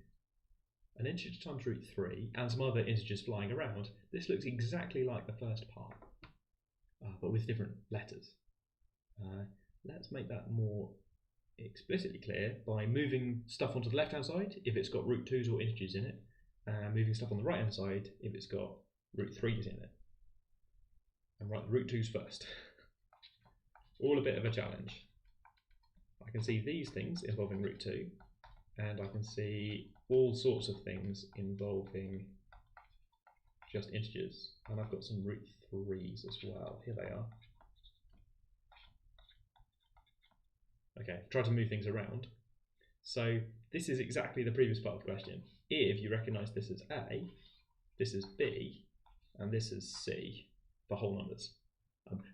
an integer times root 3, and some other integers flying around. This looks exactly like the first part, but with different letters. Let's make that more explicitly clear by moving stuff onto the left-hand side if it's got root 2s or integers in it, and moving stuff on the right-hand side if it's got root 3s in it. And write the root 2s first. all a bit of a challenge. I can see these things involving root 2, and I can see all sorts of things involving just integers, and I've got some root 3s as well. Here they are. Okay, try to move things around. So this is exactly the previous part of the question. If you recognise this as A, this is B, and this is C for whole numbers.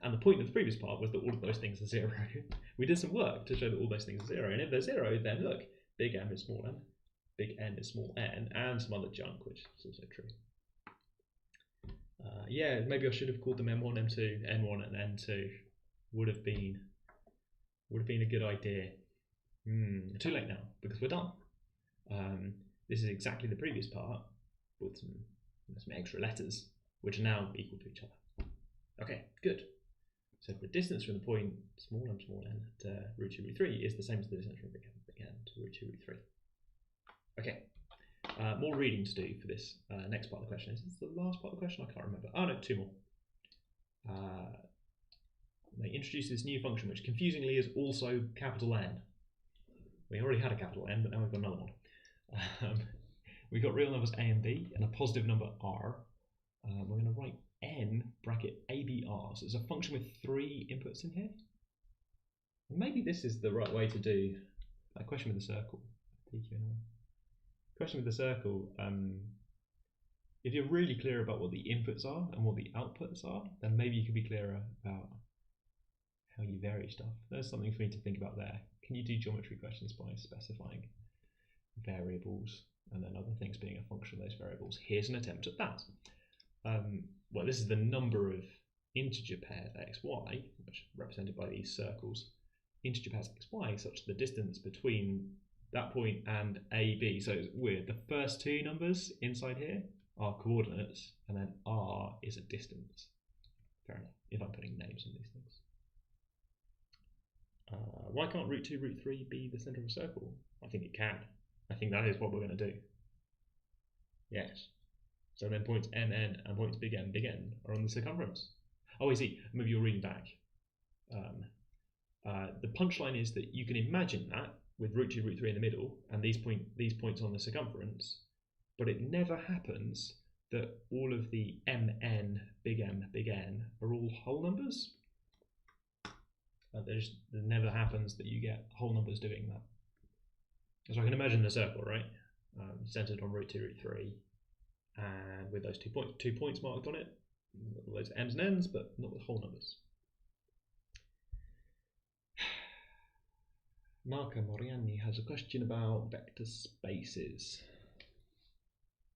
And the point of the previous part was that all of those things are 0. We did some work to show that all those things are 0, and if they're 0, then look, big M is small m, big N is small n, and some other junk, which is also true. Yeah, maybe I should have called them M1, M2, N1, and N2. Would have been a good idea. Too late now, because we're done. This is exactly the previous part with some extra letters, which are now equal to each other. Okay, good. So the distance from the point small m to root 2 root 3 is the same as the distance from big N to root 2 root 3. Okay, more reading to do for this next part of the question. Is this the last part of the question? I can't remember. Oh no, 2 more. They introduce this new function which confusingly is also capital N. We already had a capital N, but now we've got another one. We've got real numbers A and B and a positive number R. We're going to write N bracket ABR. So it's a function with 3 inputs in here. Maybe this is the right way to do a question with a circle. Question with the circle. If you're really clear about what the inputs are and what the outputs are, then maybe you can be clearer about how you vary stuff. There's something for me to think about there. Can you do geometry questions by specifying variables and then other things being a function of those variables? Here's an attempt at that. Well, this is the number of integer pairs xy, which is represented by these circles. Integer pairs xy such that the distance between that point and AB. So it's weird. The first 2 numbers inside here are coordinates, and then R is a distance. Fair enough, if I'm putting names on these things. Why can't root 2, root 3 be the centre of a circle? I think it can. I think that is what we're going to do. Yes. So then points N, N, and points big N are on the circumference. Oh, I see. Maybe you're reading back. The punchline is that you can imagine that with root 2, root 3 in the middle, and these points on the circumference, but it never happens that all of the M, big N are all whole numbers. It never happens that you get whole numbers doing that. So I can imagine the circle, right? Centered on root 2, root 3, and with those 2 points marked on it, loads of M's and N's, but not with whole numbers. Marco Moriani has a question about vector spaces.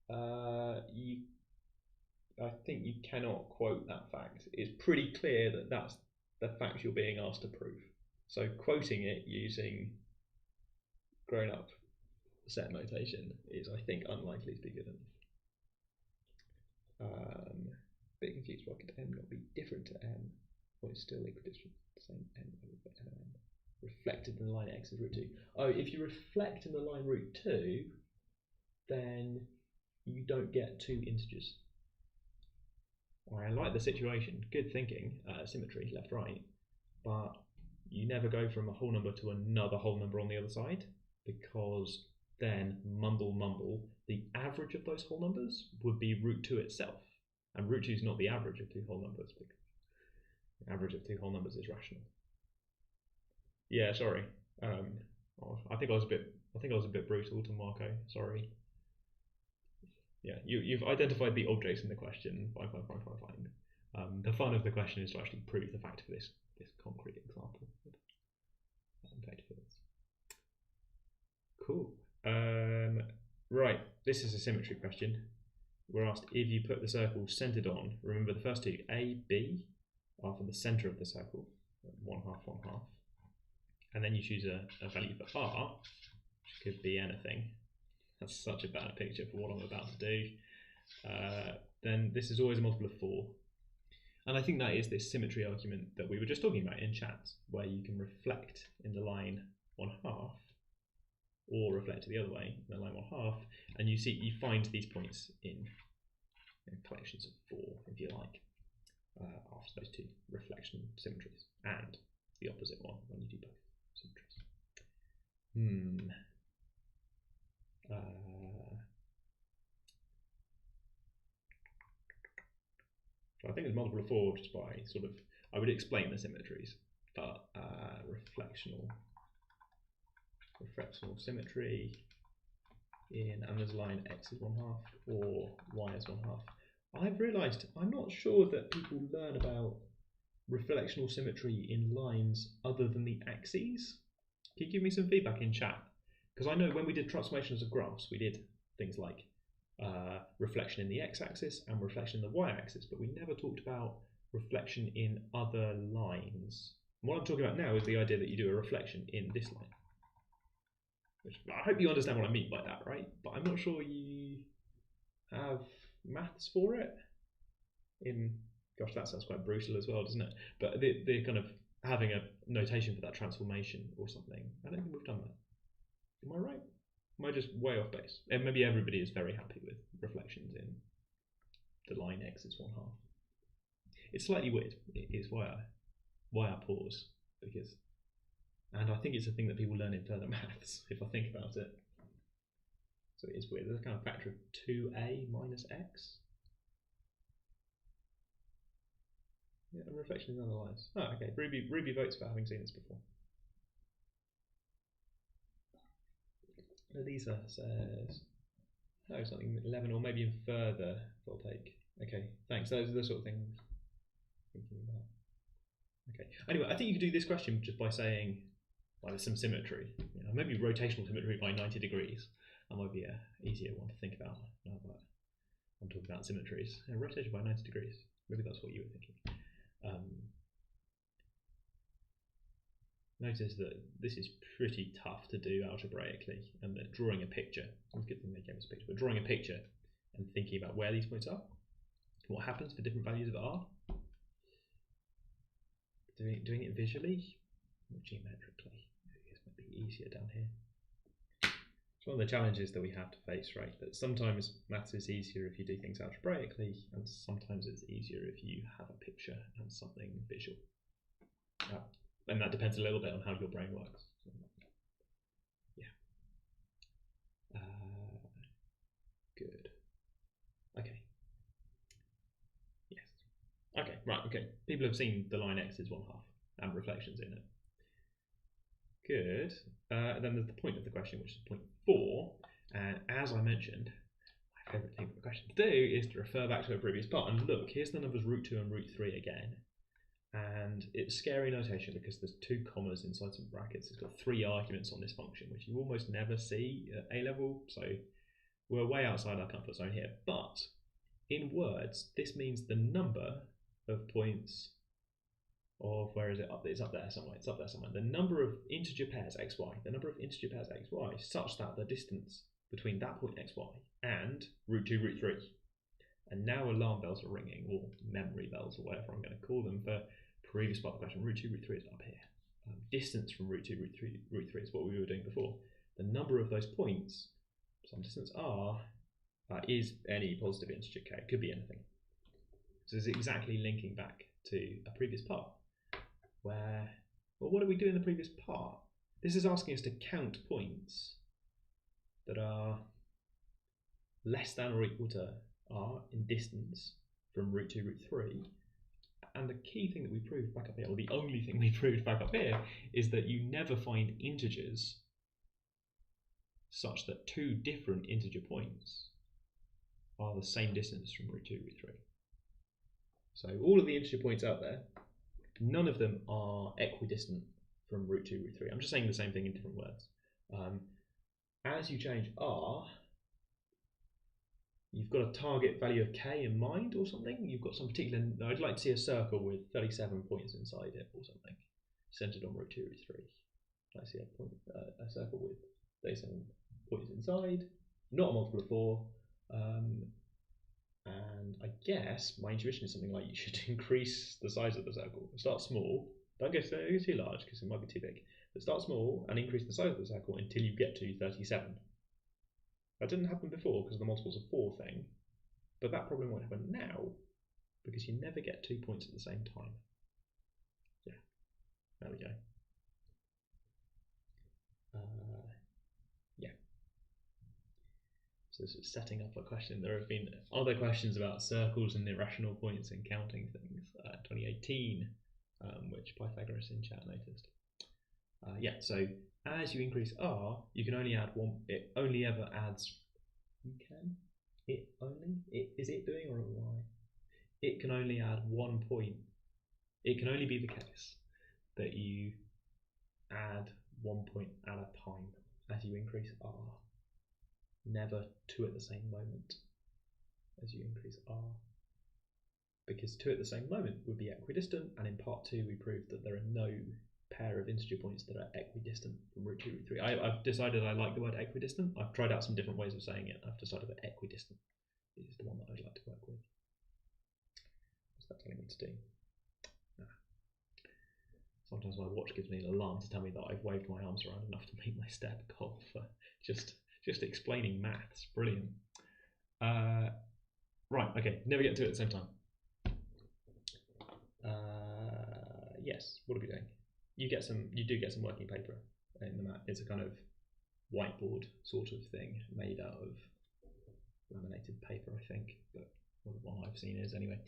I think you cannot quote that fact. It's pretty clear that that's the fact you're being asked to prove. So quoting it using grown-up set notation is, I think, unlikely to be good enough. Bit confused. Why could M not be different to M? Or it's still equidistant, the same M over M. Reflected in the line X is root 2. Oh, if you reflect in the line root 2, then you don't get 2 integers. I like the situation, good thinking, symmetry, left, right, but you never go from a whole number to another whole number on the other side, because then, mumble, the average of those whole numbers would be root 2 itself, and root 2 is not the average of 2 whole numbers, because the average of 2 whole numbers is rational. Yeah, sorry. I think I was a bit brutal to Marco. Sorry. Yeah, you've identified the objects in the question. Fine. The fun of the question is to actually prove the fact for this concrete example of vector fields. Cool. Right. This is a symmetry question. We're asked if you put the circle centered on. Remember the first 2, A, B, are for the center of the circle. 1/2, 1/2. And then you choose a value for R, which could be anything. That's such a bad picture for what I'm about to do. Then this is always a multiple of 4. And I think that is this symmetry argument that we were just talking about in chat, where you can reflect in the line 1/2, or reflect to the other way in the line 1/2, and you find these points in collections of 4, if you like, after those 2 reflection symmetries. And the opposite one when you do both symmetries. I think it's multiple of 4 just by sort of, I would explain the symmetries, but reflectional symmetry and there's a line x is 1/2 or y is 1/2. I've realised I'm not sure that people learn about reflectional symmetry in lines other than the axes. Can you give me some feedback in chat? Because I know when we did transformations of graphs, we did things like reflection in the x-axis and reflection in the y-axis, but we never talked about reflection in other lines. And what I'm talking about now is the idea that you do a reflection in this line. Which I hope you understand what I mean by that, right? But I'm not sure you have maths for it. Gosh, that sounds quite brutal as well, doesn't it? But the kind of having a notation for that transformation or something. I don't think we've done that. Am I right? Am I just way off base? And maybe everybody is very happy with reflections in the line x is 1/2. It's slightly weird. It's why I pause, because, and I think it's a thing that people learn in further maths if I think about it. So it is weird. There's a kind of factor of 2a minus x. Yeah, a reflection in other lines. Oh, okay. Ruby votes for having seen this before. Elisa says, no, something 11 or maybe even further they'll take. Okay, thanks. Those are the sort of things I'm thinking about. Okay. Anyway, I think you could do this question just by saying, well, there's some symmetry. You know, maybe rotational symmetry by 90 degrees. That might be an easier one to think about now that I'm talking about symmetries. Yeah, rotation by 90 degrees. Maybe that's what you were thinking. Notice that this is pretty tough to do algebraically, and that drawing a picture, it's good thing they gave us a picture, but drawing a picture and thinking about where these points are, what happens for different values of r, doing it visually or geometrically, it might be easier down here. It's one of the challenges that we have to face, right? That sometimes maths is easier if you do things algebraically, and sometimes it's easier if you have a picture and something visual. And that depends a little bit on how your brain works. So, yeah. Good. Okay. Yes. Okay, right, okay. People have seen the line x is 1/2 and reflections in it. Good. And then there's the point of the question, which is point 4. And as I mentioned, my favourite thing for the question to do is to refer back to a previous part. And look, here's the numbers √2 and √3 again. And it's scary notation because there's 2 commas inside some brackets. It's got 3 arguments on this function, which you almost never see at A level. So we're way outside our comfort zone here. But in words, this means the number of points of, where is it? It's up there somewhere. It's up there somewhere. The number of integer pairs xy, the number of integer pairs xy, such that the distance between that point xy and √2, √3. And now alarm bells are ringing, or memory bells, or whatever I'm going to call them, for previous part of the question. √2, √3 is up here. Distance from √2, √3 is what we were doing before. The number of those points, some distance r, is any positive integer k. It could be anything. So it's exactly linking back to a previous part, where, well, what did we do in the previous part? This is asking us to count points that are less than or equal to r in distance from √2, √3, and the key thing that we proved back up here, or the only thing we proved back up here, is that you never find integers such that 2 different integer points are the same distance from √2, √3. So all of the integer points out there, none of them are equidistant from √2, √3. I'm just saying the same thing in different words. As you change r, you've got a target value of k in mind or something. You've got some particular, I'd like to see a circle with 37 points inside it or something, centered on √2, √3. I see a circle with 37 points inside, not a multiple of 4. And I guess my intuition is something like you should increase the size of the circle. Start small, don't go too large because it might be too big, but start small and increase the size of the circle until you get to 37. That didn't happen before because of the multiples of 4 thing, but that probably won't happen now because you never get 2 points at the same time. Yeah. There we go. Yeah. So this is setting up a question. There have been other questions about circles and irrational points and counting things. 2018, which Pythagoras in chat noticed. Yeah, so as you increase r, you can only add one. It only ever adds. You can. It only. Is it doing or why? It can only add 1 point. It can only be the case that you add 1 point at a time as you increase r. Never two at the same moment as you increase r. Because two at the same moment would be equidistant, and in part 2 we proved that there are no pair of integer points that are equidistant from root 2, root 3. I've decided I like the word equidistant. I've tried out some different ways of saying it. I've decided that equidistant is the one that I'd like to work with. What's that telling me to do? Sometimes my watch gives me an alarm to tell me that I've waved my arms around enough to make my step goal for just explaining maths. Brilliant. Right, okay, never get to it at the same time. Yes, what are we doing? You do get some working paper in the mat. It's a kind of whiteboard sort of thing made out of laminated paper, I think, but the one I've seen is anyway.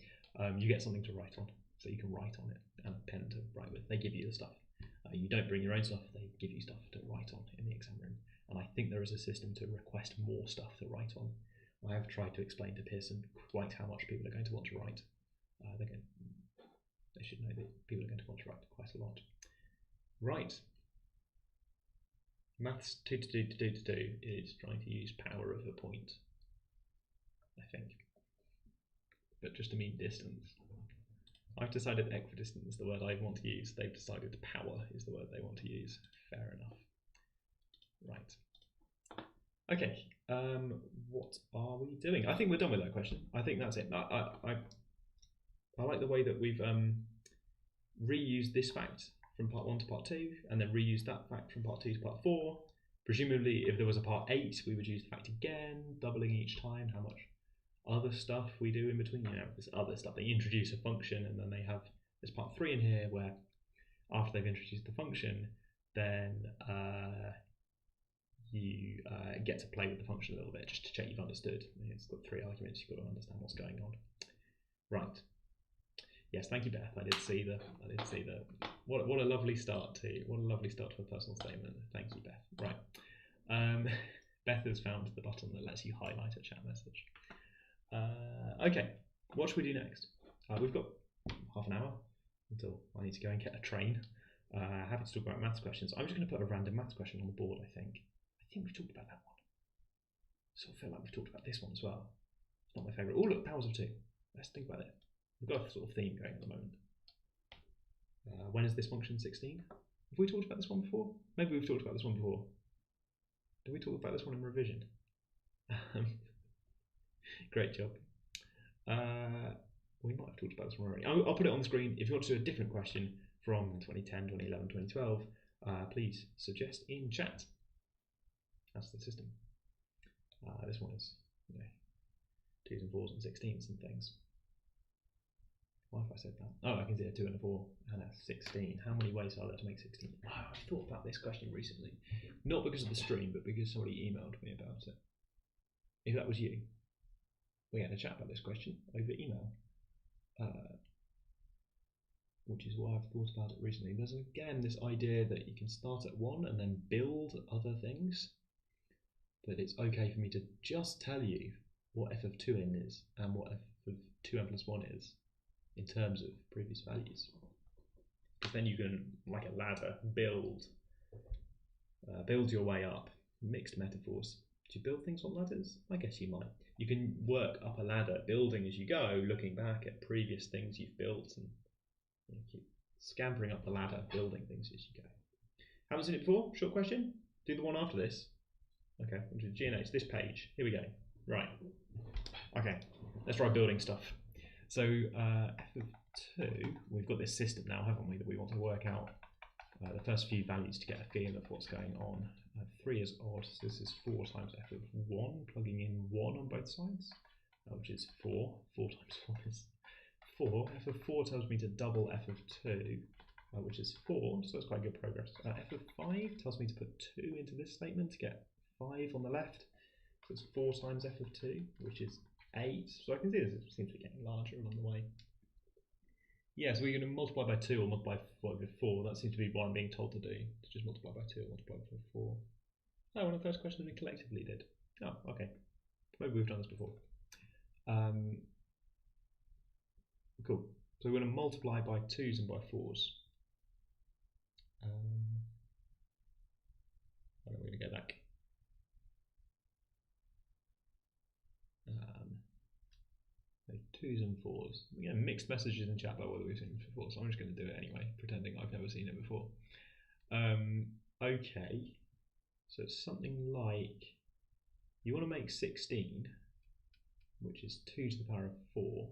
You get something to write on, so you can write on it, and a pen to write with. They give you the stuff. You don't bring your own stuff, they give you stuff to write on in the exam room. And I think there is a system to request more stuff to write on. I have tried to explain to Pearson quite how much people are going to want to write. They should know that people are going to want to write quite a lot. Right. Maths 2 is trying to use power of a point, I think, but just to mean distance. I've decided equidistant is the word I want to use. They've decided power is the word they want to use. Fair enough. Right. Okay. What are we doing? I think we're done with that question. I think that's it. I like the way that we've reused this fact from part 1 to part 2, and then reused that fact from part 2 to part 4. Presumably, if there was a part 8, we would use the fact again, doubling each time how much other stuff we do in between. You know, this other stuff. They introduce a function, and then they have this part 3 in here where after they've introduced the function, then you get to play with the function a little bit just to check you've understood. It's got 3 arguments. You've got to understand what's going on. Right. Yes, thank you, Beth. I did see the. What a lovely start to. What a lovely start to a personal statement. Thank you, Beth. Right. Beth has found the button that lets you highlight a chat message. Okay. What should we do next? We've got half an hour until I need to go and get a train. Happy to talk about maths questions. I'm just going to put a random maths question on the board. I think we've talked about that one. Sort of feel like we've talked about this one as well. It's not my favourite. Oh look, powers of 2. Let's think about it. We've got a sort of theme going at the moment. When is this function 16? Have we talked about this one before? Maybe we've talked about this one before. Did we talk about this one in revision? Great job. We might have talked about this one already. I'll put it on the screen. If you want to do a different question from 2010, 2011, 2012, please suggest in chat. That's the system. This one is 2s and 4s and 16s and things. Why have I said that? Oh, I can see a 2 and a 4 and a 16. How many ways are there to make 16? Oh, I've thought about this question recently. Not because of the stream, but because somebody emailed me about it. If that was you, we had a chat about this question over email. Which is why I've thought about it recently. There's again this idea that you can start at 1 and then build other things. That it's okay for me to just tell you what f of 2n is and what f of 2n plus 1 is in terms of previous values. Because then you can, like a ladder, build your way up. Mixed metaphors. Do you build things on ladders? I guess you might. You can work up a ladder, building as you go, looking back at previous things you've built and keep scampering up the ladder, building things as you go. Haven't seen it before? Short question? Do the one after this. Okay, we'll do G&H, this page. Here we go. Right. Okay, let's try building stuff. So f of 2, we've got this system now, haven't we, that we want to work out the first few values to get a feel of what's going on. 3 is odd, so this is 4 times f of 1, plugging in 1 on both sides, which is 4. 4 times 1 is 4. F of 4 tells me to double f of 2. which is 4, so that's quite good progress. F of 5 tells me to put 2 into this statement to get 5 on the left. So it's 4 times f of 2, which is 8. So I can see this seems to be getting larger along the way. Yeah, so we're going to multiply by 2 or multiply by 4. That seems to be what I'm being told to do. To just multiply by 2 or multiply by 4. Oh, one of the first questions we collectively did. Oh, okay. Maybe we've done this before. Cool. So we're going to multiply by 2s and by 4s. We're going to go back. So 2s and 4s. We get mixed messages in chat about whether we've seen it before, so I'm just going to do it anyway, pretending I've never seen it before. Okay. So it's something like you want to make 16, which is 2 to the power of 4.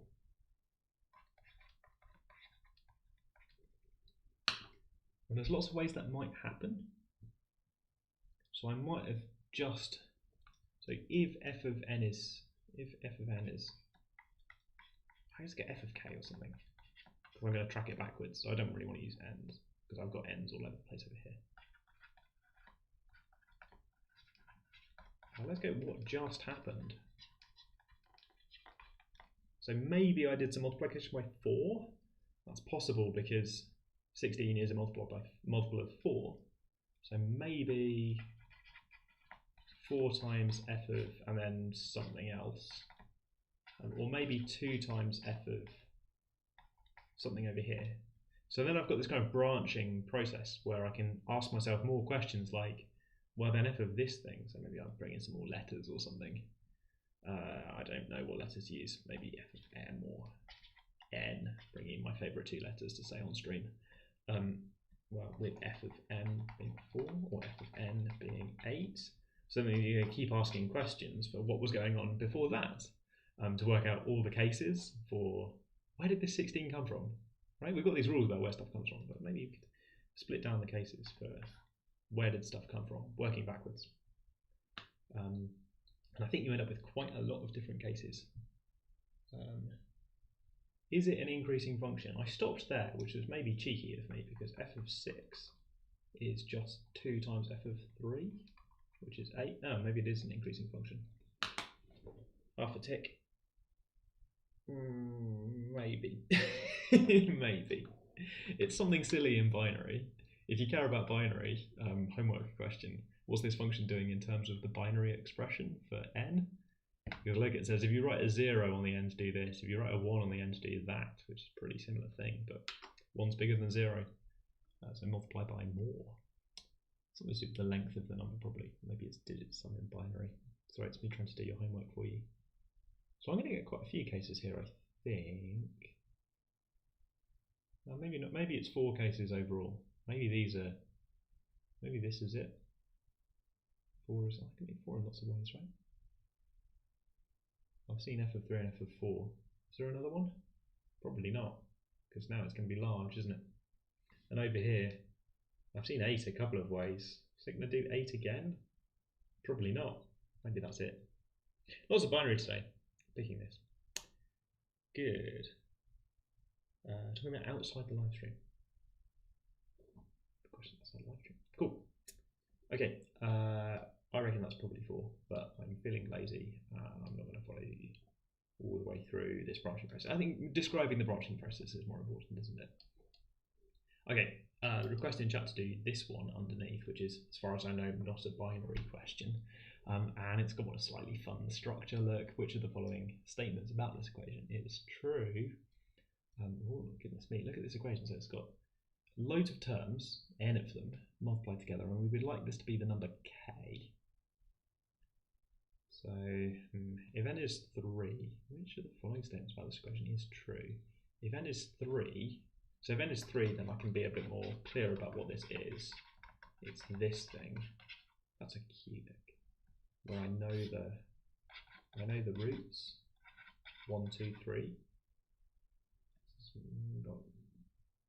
And there's lots of ways that might happen. So I might have just, so if f of n is, I just get f of k or something. Because I'm going to track it backwards, so I don't really want to use n's, because I've got n's all over the place over here. Now let's go what just happened. So maybe I did some multiplication by 4. That's possible because 16 is a multiple of 4. So maybe 4 times f of, and then something else. Or maybe 2 times f of something over here. So then I've got this kind of branching process where I can ask myself more questions like, well then f of this thing, so maybe I'll bring in some more letters or something. I don't know what letters to use, maybe f of m or n, bringing in my favourite 2 letters to say on stream. Well, with f of m being 4 or f of n being 8. So then you keep asking questions for what was going on before that, to work out all the cases for where did this 16 come from, right? We've got these rules about where stuff comes from, but maybe you could split down the cases for where did stuff come from, working backwards. And I think you end up with quite a lot of different cases. Is it an increasing function? I stopped there, which was maybe cheeky of me, because f of 6 is just 2 times f of 3, which is 8. Oh, maybe it is an increasing function. Half a tick. Maybe. Maybe. It's something silly in binary. If you care about binary, homework question, what's this function doing in terms of the binary expression for n? Because look, it says if you write a 0 on the end, do this. If you write a 1 on the end, do that, which is a pretty similar thing, but 1's bigger than 0. So multiply by more. Something to do with the length of the number, probably. Maybe it's digits, some in binary. Sorry, it's me trying to do your homework for you. So I'm going to get quite a few cases here, I think. Well, maybe not. Maybe it's 4 cases overall. Maybe these are. Maybe this is it. 4 is. I can make 4 in lots of ways, right? I've seen f of 3 and f of 4. Is there another one? Probably not, because now it's going to be large, isn't it? And over here, I've seen 8 a couple of ways. Is it going to do 8 again? Probably not. Maybe that's it. Lots of binary today. Picking this. Good. Talking about outside the live stream. Question outside the live stream. Cool. Okay. I reckon that's probably 4, but I'm feeling lazy and I'm not going to follow you all the way through this branching process. I think describing the branching process is more important, isn't it? Okay, request in chat to do this one underneath, which is, as far as I know, not a binary question. And it's got a slightly fun structure. Look, which of the following statements about this equation is true? Oh, goodness me, look at this equation. So it's got loads of terms, n of them, multiplied together, and we would like this to be the number k. So if n is 3, which of the following statements about this equation is true? If n is 3, so if n is 3, then I can be a bit more clear about what this is. It's this thing. That's a cubic, where I know the roots. 1, 2, 3.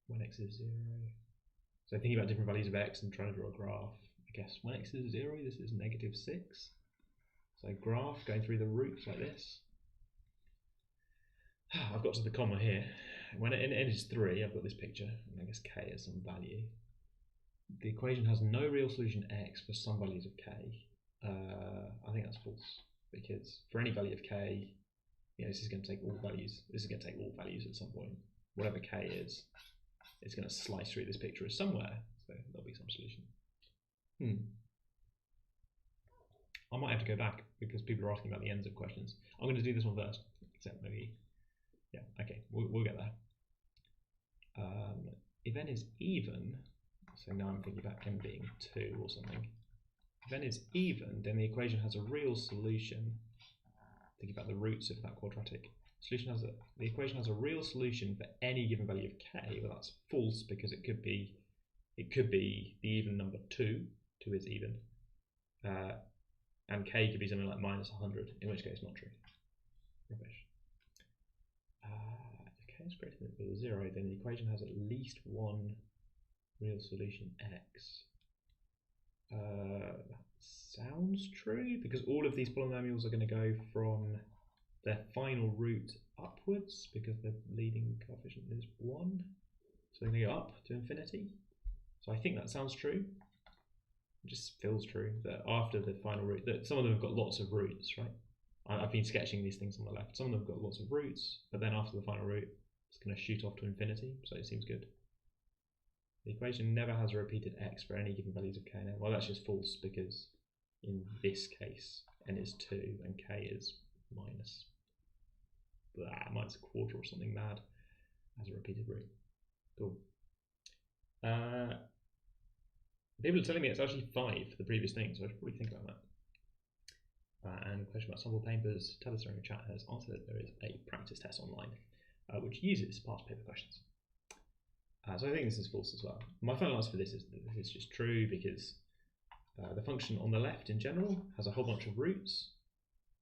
When x is 0. So thinking about different values of x and trying to draw a graph. I guess when x is 0, this is -6. So graph going through the roots like this. I've got to the comma here. when it is 3, I've got this picture, and I guess k is some value. The equation has no real solution x for some values of k. I think that's false, because for any value of k, this is going to take all values. This is going to take all values at some point. Whatever k is, it's going to slice through this picture as somewhere, so there'll be some solution. I might have to go back because people are asking about the ends of questions. I'm going to do this one first, except maybe, yeah, okay, we'll get there. If n is even, so now I'm thinking about n being 2 or something. If n is even, then the equation has a real solution. Thinking about the roots of that quadratic. The equation has a real solution for any given value of k. Well, that's false because it could be the even number 2. 2 is even. And k could be something like minus 100, in which case not true. Rubbish. If k is greater than or equal to 0, then the equation has at least one real solution x. That sounds true, because all of these polynomials are going to go from their final root upwards, because the leading coefficient is 1. So they're going to go up to infinity. So I think that sounds true. It just feels true that after the final root, that some of them have got lots of roots, right? I've been sketching these things on the left. Some of them have got lots of roots, but then after the final root, it's going to shoot off to infinity, so it seems good. The equation never has a repeated x for any given values of k. Well, that's just false, because in this case, n is 2 and k is minus a quarter or something mad as a repeated root. Cool. People are telling me it's actually 5 for the previous thing, so I should probably think about that. And question about sample papers, tell us in the chat has answered that there is a practice test online which uses past paper questions. So I think this is false as well. My final answer for this is that this is just true, because the function on the left in general has a whole bunch of roots.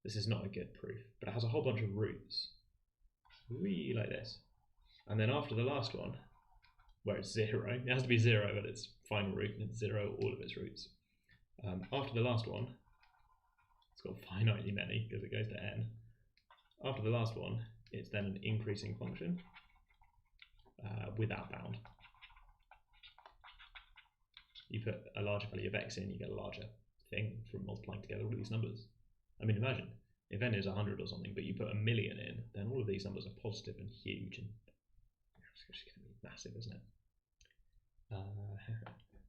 This is not a good proof, but it has a whole bunch of roots. Really like this. And then after the last one, where it's 0, it has to be 0 at its final root, and it's 0 all of its roots. After the last one, it's got finitely many because it goes to n. After the last one, it's then an increasing function without bound. You put a larger value of x in, you get a larger thing from multiplying together all of these numbers. I mean, imagine if n is 100 or something, but you put 1,000,000 in, then all of these numbers are positive and huge, and it's going to be massive, isn't it?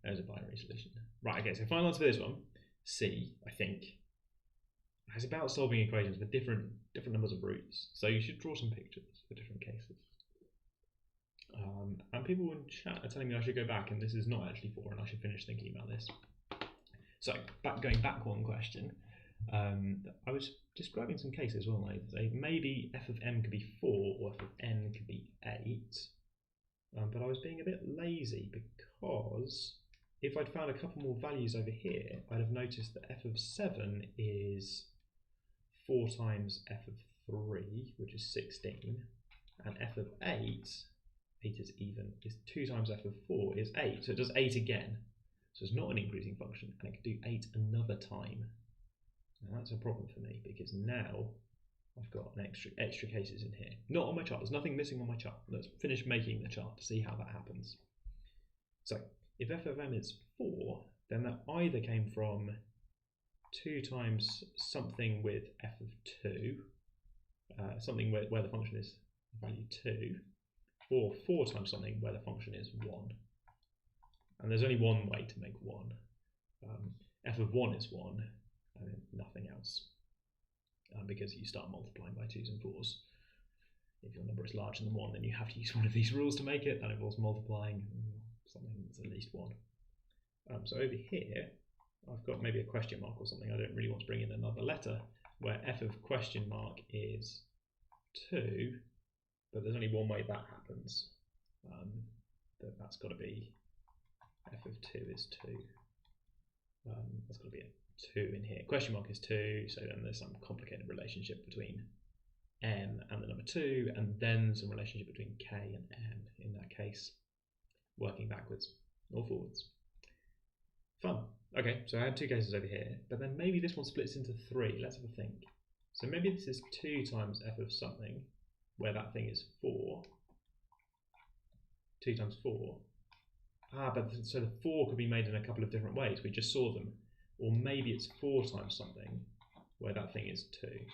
There's a binary solution. Right, okay, so final answer for this one, C, I think. It's about solving equations with different numbers of roots. So you should draw some pictures for different cases. And people in chat are telling me I should go back, and this is not actually 4, and I should finish thinking about this. So going back one question, I was describing some cases, wasn't I? So maybe f of m could be 4 or f of n could be 8. But I was being a bit lazy, because if I'd found a couple more values over here, I'd have noticed that f of 7 is 4 times f of 3, which is 16, and f of 8 is even, is 2 times f of 4 is 8, so it does 8 again. So it's not an increasing function, and it can do 8 another time. Now that's a problem for me, because now I've got an extra cases in here. Not on my chart, there's nothing missing on my chart. Let's finish making the chart to see how that happens. So if f of m is 4, then that either came from 2 times something with f of 2, something where the function is value 2, or 4 times something where the function is 1. And there's only one way to make 1. F of 1 is 1, and nothing else. Because you start multiplying by 2s and 4s. If your number is larger than 1, then you have to use one of these rules to make it. That involves multiplying something that's at least 1. So over here, I've got maybe a question mark or something. I don't really want to bring in another letter, where f of question mark is 2, but there's only one way that happens. That's got to be f of 2 is 2. That's got to be a 2 in here. Question mark is 2, so then there's some complicated relationship between m and the number 2, and then some relationship between k and m in that case, working backwards or forwards. Fun. Okay, so I had 2 cases over here, but then maybe this one splits into 3. Let's have a think. So maybe this is 2 times f of something, where that thing is 4, 2 times 4. Ah, but so the 4 could be made in a couple of different ways. We just saw them. Or maybe it's 4 times something, where that thing is 2.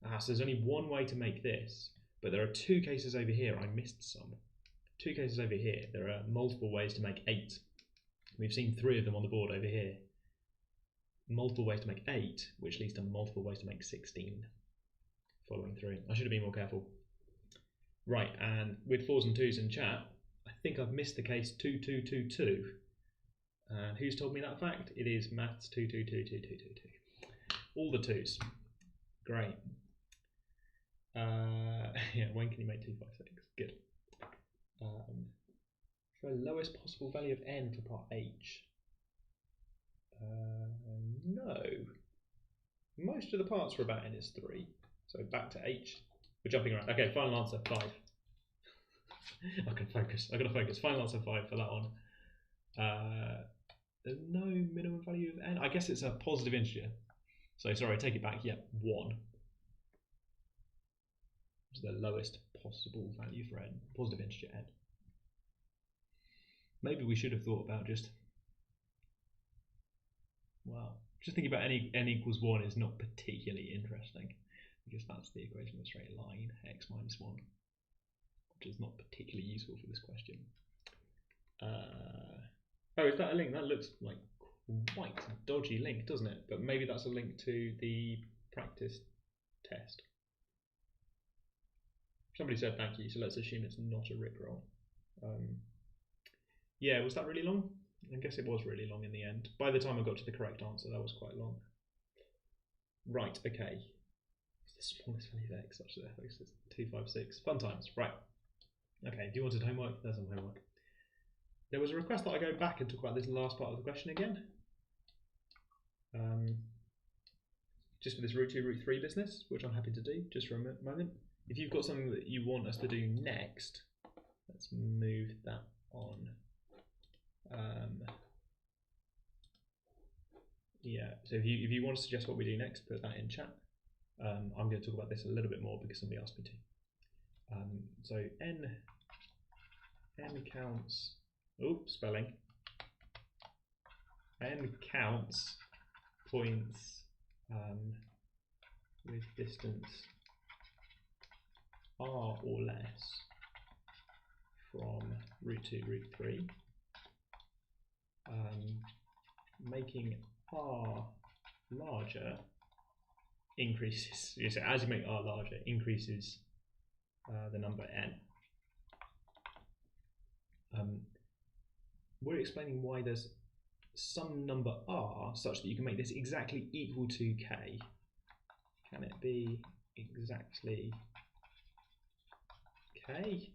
Ah, so there's only one way to make this, but there are 2 cases over here. I missed some. 2 cases over here. There are multiple ways to make 8. We've seen 3 of them on the board over here. Multiple ways to make 8, which leads to multiple ways to make 16. Following through. I should have been more careful. Right, and with 4s and 2s in chat, I think I've missed the case 2222. And who's told me that fact? It is maths 222222. All the 2s. Great. Yeah, when can you make 256? Good. For lowest possible value of n for part H. No. Most of the parts for about n is 3. So back to H. We're jumping around. Okay, final answer 5. I can focus. I gotta focus. Final answer 5 for that one. There's no minimum value of n. I guess it's a positive integer. So sorry, take it back. Yeah, 1. It's the lowest possible value for n. Positive integer n. Maybe we should have thought about just. Well, just thinking about n equals 1 is not particularly interesting, because that's the equation of a straight line, x minus 1, which is not particularly useful for this question. Oh, is that a link? That looks like quite a dodgy link, doesn't it? But maybe that's a link to the practice test. Somebody said thank you, so let's assume it's not a rickroll. Yeah, was that really long? I guess it was really long in the end. By the time I got to the correct answer, that was quite long. Right, okay. What's the smallest value of x such that f is 256? Fun times, right. Okay, do you wanted homework? There's some homework. There was a request that I go back and talk about this last part of the question again. Just for this root 2, root 3 business, which I'm happy to do, just for a moment. If you've got something that you want us to do next, let's move that on. Yeah, so if you want to suggest what we do next, put that in chat. I'm going to talk about this a little bit more because somebody asked me to. So n counts, spelling. N counts points with distance r or less from root 2, root 3, making r larger increases, so as you make r larger, increases the number n. We're explaining why there's some number r such that you can make this exactly equal to k. Can it be exactly k?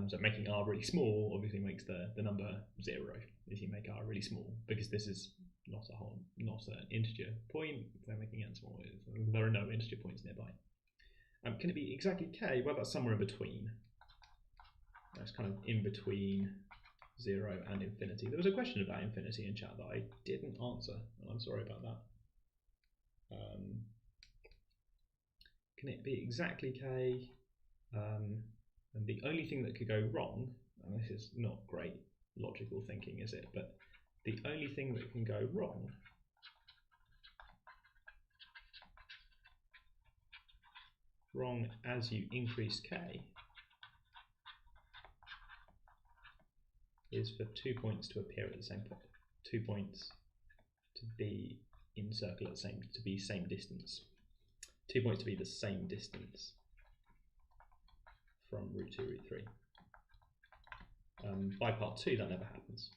So making r really small obviously makes the number 0 if you make r really small, because this is not an integer point. We're making n small. There are no integer points nearby. Can it be exactly k? Well, that's somewhere in between. That's kind of in between 0 and infinity. There was a question about infinity in chat that I didn't answer, and I'm sorry about that. Can it be exactly k? And the only thing that could go wrong, and this is not great logical thinking, is it? But the only thing that can go wrong as you increase k is for 2 points to appear at the same point. 2 points to be in circle at same distance. 2 points to be the same distance from root 2, root 3. By part 2, that never happens.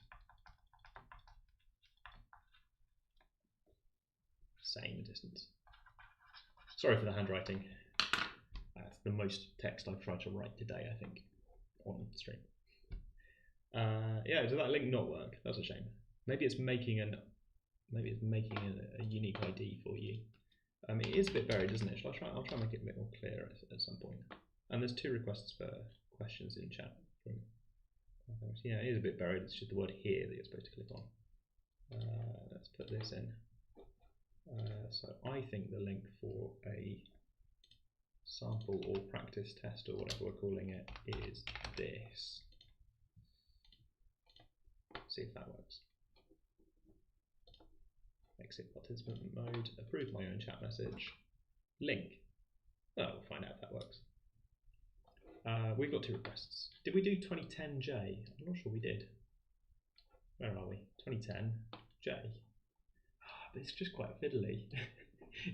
Same distance. Sorry for the handwriting. That's the most text I've tried to write today, I think, on stream. Yeah, does that link not work? That's a shame. Maybe it's making a unique ID for you. It is a bit buried, isn't it? I'll try and make it a bit more clear at some point. And there's 2 requests for questions in chat. Yeah, it is a bit buried. It's just the word here that you're supposed to click on. Let's put this in. So I think the link for a sample or practice test or whatever we're calling it is this. See if that works. Exit participant mode, approve my own chat message, link. Well, we'll find out if that works. We've got 2 requests. Did we do 2010J? I'm not sure we did. Where are we? 2010J. But it's just quite fiddly.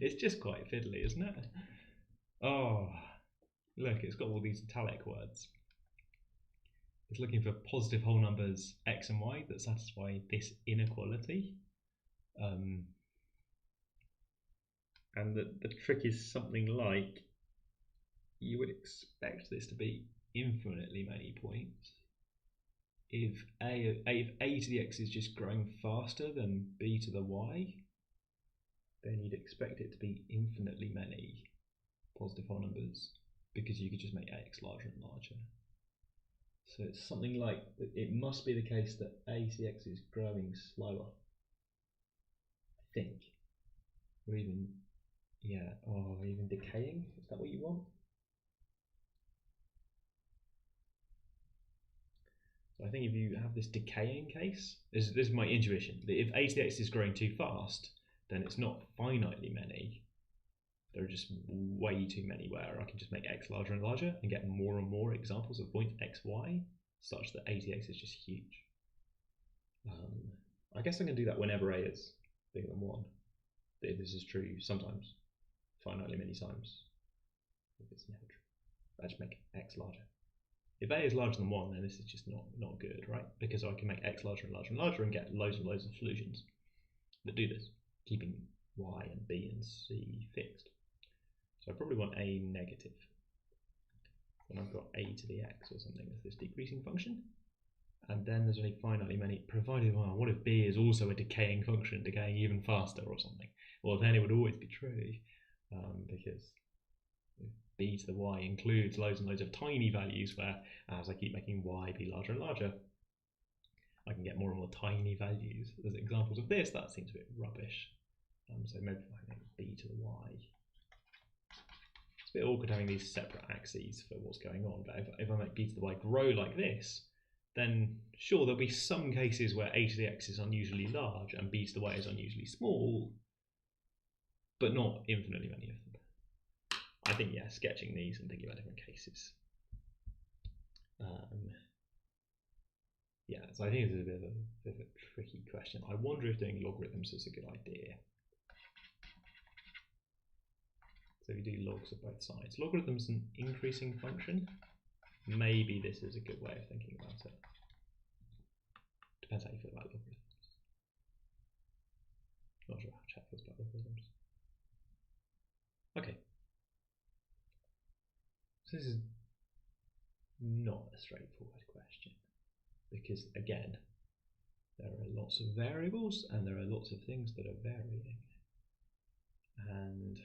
It's just quite fiddly, isn't it? Oh, look, it's got all these italic words. It's looking for positive whole numbers x and y that satisfy this inequality. And the trick is something like, you would expect this to be infinitely many points. If a to the x is just growing faster than b to the y, then you'd expect it to be infinitely many positive whole numbers, because you could just make x larger and larger. So it's something like, it must be the case that a to the x is growing slower, I think. Or even, yeah, or even decaying, is that what you want? So I think if you have this decaying case, this is my intuition, that if a to the x is growing too fast, then it's not finitely many. There are just way too many where I can just make x larger and larger and get more and more examples of points x, y, such that a to the x is just huge. I guess I can do that whenever a is bigger than 1. This is true sometimes, finitely many times. If it's never true, I just make x larger. If a is larger than 1, then this is just not good, right? Because I can make x larger and larger and larger and get loads and loads of solutions that do this, keeping y and b and c fixed. So I probably want a negative. When I've got a to the x or something as this decreasing function. And then there's only finitely many, provided, well, what if b is also a decaying function, decaying even faster or something? Well, then it would always be true, because if b to the y includes loads and loads of tiny values where, as I keep making y be larger and larger, I can get more and more tiny values. As examples of this, that seems a bit rubbish. So maybe if I make b to the y, it's a bit awkward having these separate axes for what's going on, but if I make b to the y grow like this, then sure, there'll be some cases where a to the x is unusually large and b to the y is unusually small, but not infinitely many of them. I think, yeah, sketching these and thinking about different cases. Yeah, so I think this is a bit of a tricky question. I wonder if doing logarithms is a good idea. So we do logs of both sides. Logarithm's an increasing function. Maybe this is a good way of thinking about it. Depends how you feel about logarithms. Not sure how chat feels about logarithms. Okay. So this is not a straightforward question, because again, there are lots of variables and there are lots of things that are varying. And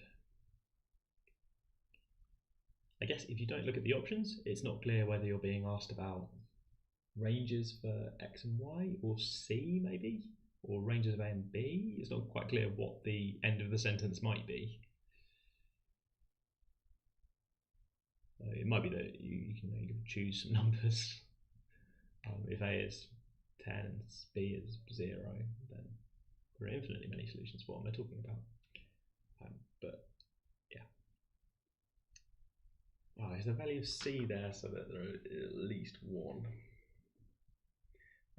I guess if you don't look at the options, it's not clear whether you're being asked about ranges for x and y, or c maybe, or ranges of a and b. It's not quite clear what the end of the sentence might be. It might be that you can choose some numbers. If a is 10 and b is 0, then there are infinitely many solutions for what we're talking about. But yeah. Oh, is the value of c there so that there are at least 1?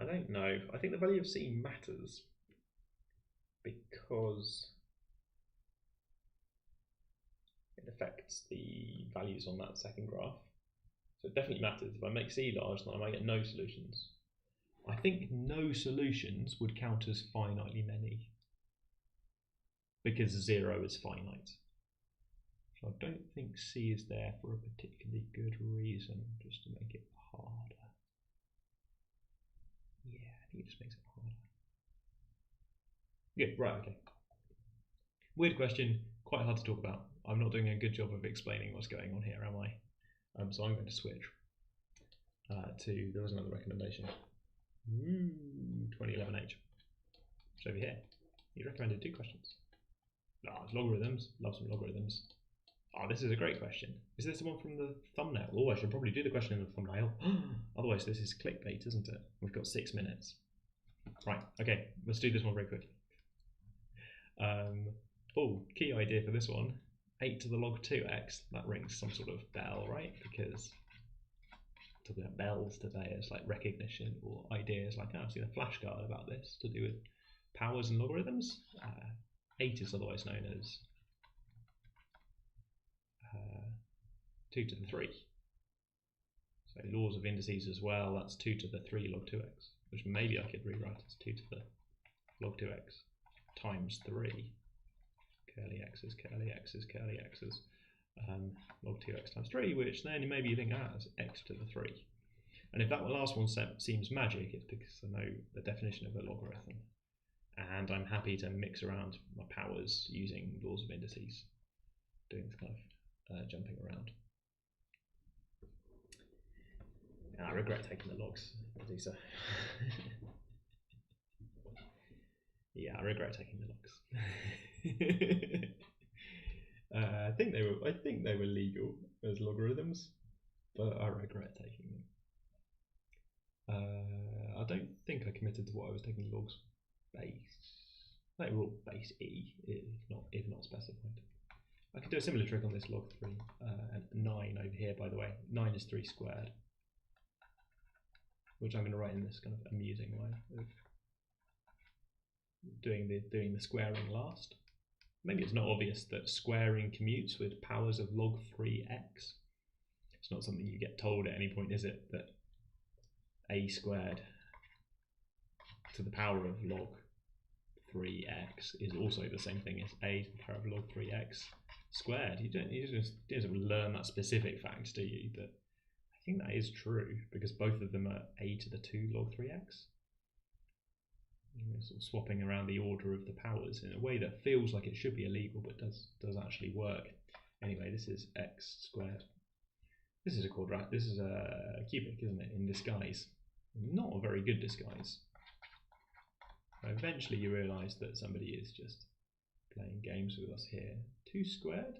I don't know. I think the value of c matters because it affects the values on that second graph. So it definitely matters. If I make c large, then I might get no solutions. I think no solutions would count as finitely many because 0 is finite. So I don't think c is there for a particularly good reason, just to make it harder. Yeah, I think it just makes it harder. Good, right, okay. Weird question, quite hard to talk about. I'm not doing a good job of explaining what's going on here, am I? So I'm going to switch to, there was another recommendation. 2011H. It's over here. He recommended 2 questions. It's logarithms, love some logarithms. This is a great question. Is this the one from the thumbnail? I should probably do the question in the thumbnail. Otherwise this is clickbait, isn't it? We've got 6 minutes. Right, okay, let's do this one very quickly. Oh, key idea for this one, 8 to the log 2x, that rings some sort of bell, right? Because talking about bells today, it's like recognition or ideas, like I've seen a flashcard about this to do with powers and logarithms. 8 is otherwise known as 2 to the 3. So laws of indices as well, that's 2 to the 3 log 2x, which maybe I could rewrite as 2 to the log 2x times 3, curly x's, curly x's, curly x's, log 2x times 3, which then maybe you think, is x to the 3. And if that last one seems magic, it's because I know the definition of a logarithm. And I'm happy to mix around my powers using laws of indices, doing this kind of jumping around. I regret taking the logs, Lisa. Yeah, I regret taking the logs. I think they were legal as logarithms, but I regret taking them. I don't think I committed to what I was taking logs base. They were all base e, if not specified. I could do a similar trick on this log 3 and 9 over here. By the way, 9 is 3 squared, which I'm going to write in this kind of amusing way of doing the squaring last. Maybe it's not obvious that squaring commutes with powers of log 3x. It's not something you get told at any point, is it? That a squared to the power of log 3x is also the same thing as a to the power of log 3x squared. You don't learn that specific fact, do you? But I think that is true because both of them are a to the 2 log 3x. Sort of swapping around the order of the powers in a way that feels like it should be illegal, but does actually work. Anyway, this is x squared. This is a quadratic. This is a cubic, isn't it? In disguise, not a very good disguise. Eventually, you realise that somebody is just playing games with us here. 2 squared.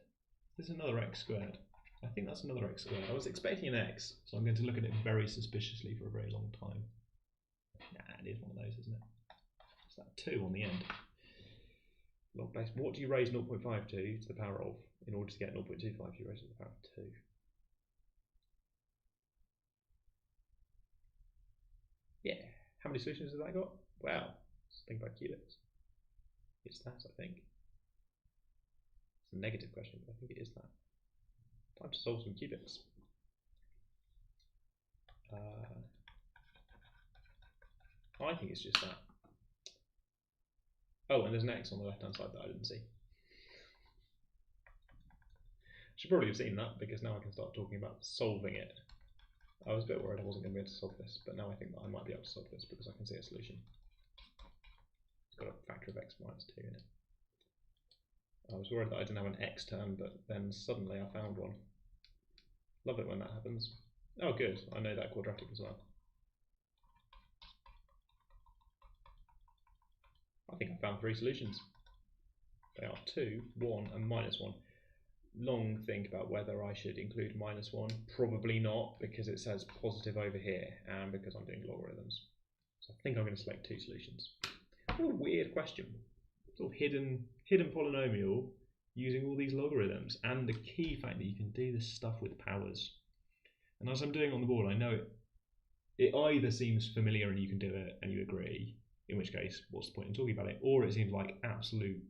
There's another x squared. I think that's another x squared. I was expecting an x, so I'm going to look at it very suspiciously for a very long time. Nah, it is one of those, isn't it? That 2 on the end. Log base. What do you raise 0.5 to the power of in order to get 0.25? You raise it to the power of 2. Yeah. How many solutions has that got? Wow. Let's think about cubics. It's that, I think. It's a negative question, but I think it is that. Time to solve some cubics. I think it's just that. Oh, and there's an x on the left-hand side that I didn't see. Should probably have seen that because now I can start talking about solving it. I was a bit worried I wasn't going to be able to solve this, but now I think that I might be able to solve this because I can see a solution. It's got a factor of x minus 2 in it. I was worried that I didn't have an x term, but then suddenly I found one. Love it when that happens. Oh good, I know that quadratic as well. I think I found 3 solutions. They are 2, 1 and minus 1. Long think about whether I should include minus 1. Probably not, because it says positive over here and because I'm doing logarithms. So I think I'm going to select 2 solutions. What a weird question. Sort of hidden polynomial using all these logarithms, and the key fact that you can do this stuff with powers. And as I'm doing it on the board, I know it either seems familiar and you can do it and you agree, in which case, what's the point in talking about it? Or it seems like absolute,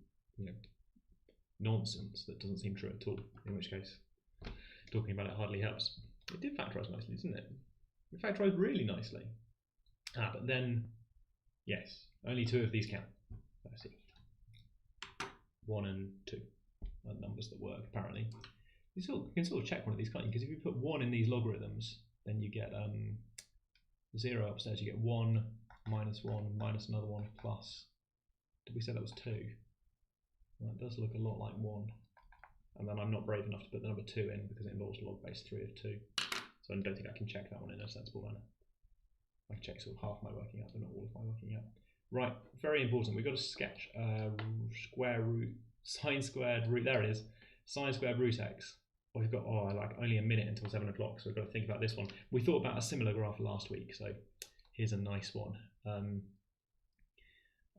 nonsense that doesn't seem true at all, in which case, talking about it hardly helps. It did factorise nicely, didn't it? It factorised really nicely. But then, yes, only 2 of these count. Let's see. 1 and 2 are numbers that work, apparently. You can sort of check one of these, can't you? Because if you put 1 in these logarithms, then you get 0 upstairs, you get 1, minus 1, minus another 1, plus. Did we say that was 2? Well, that does look a lot like 1. And then I'm not brave enough to put the number 2 in because it involves log base 3 of 2. So I don't think I can check that one in a sensible manner. I can check sort of half my working out, but not all of my working out. Right, very important. We've got to sketch square root, sine squared root, there it is, sine squared root x. We've got like only a minute until 7 o'clock, so we've got to think about this one. We thought about a similar graph last week, so here's a nice one.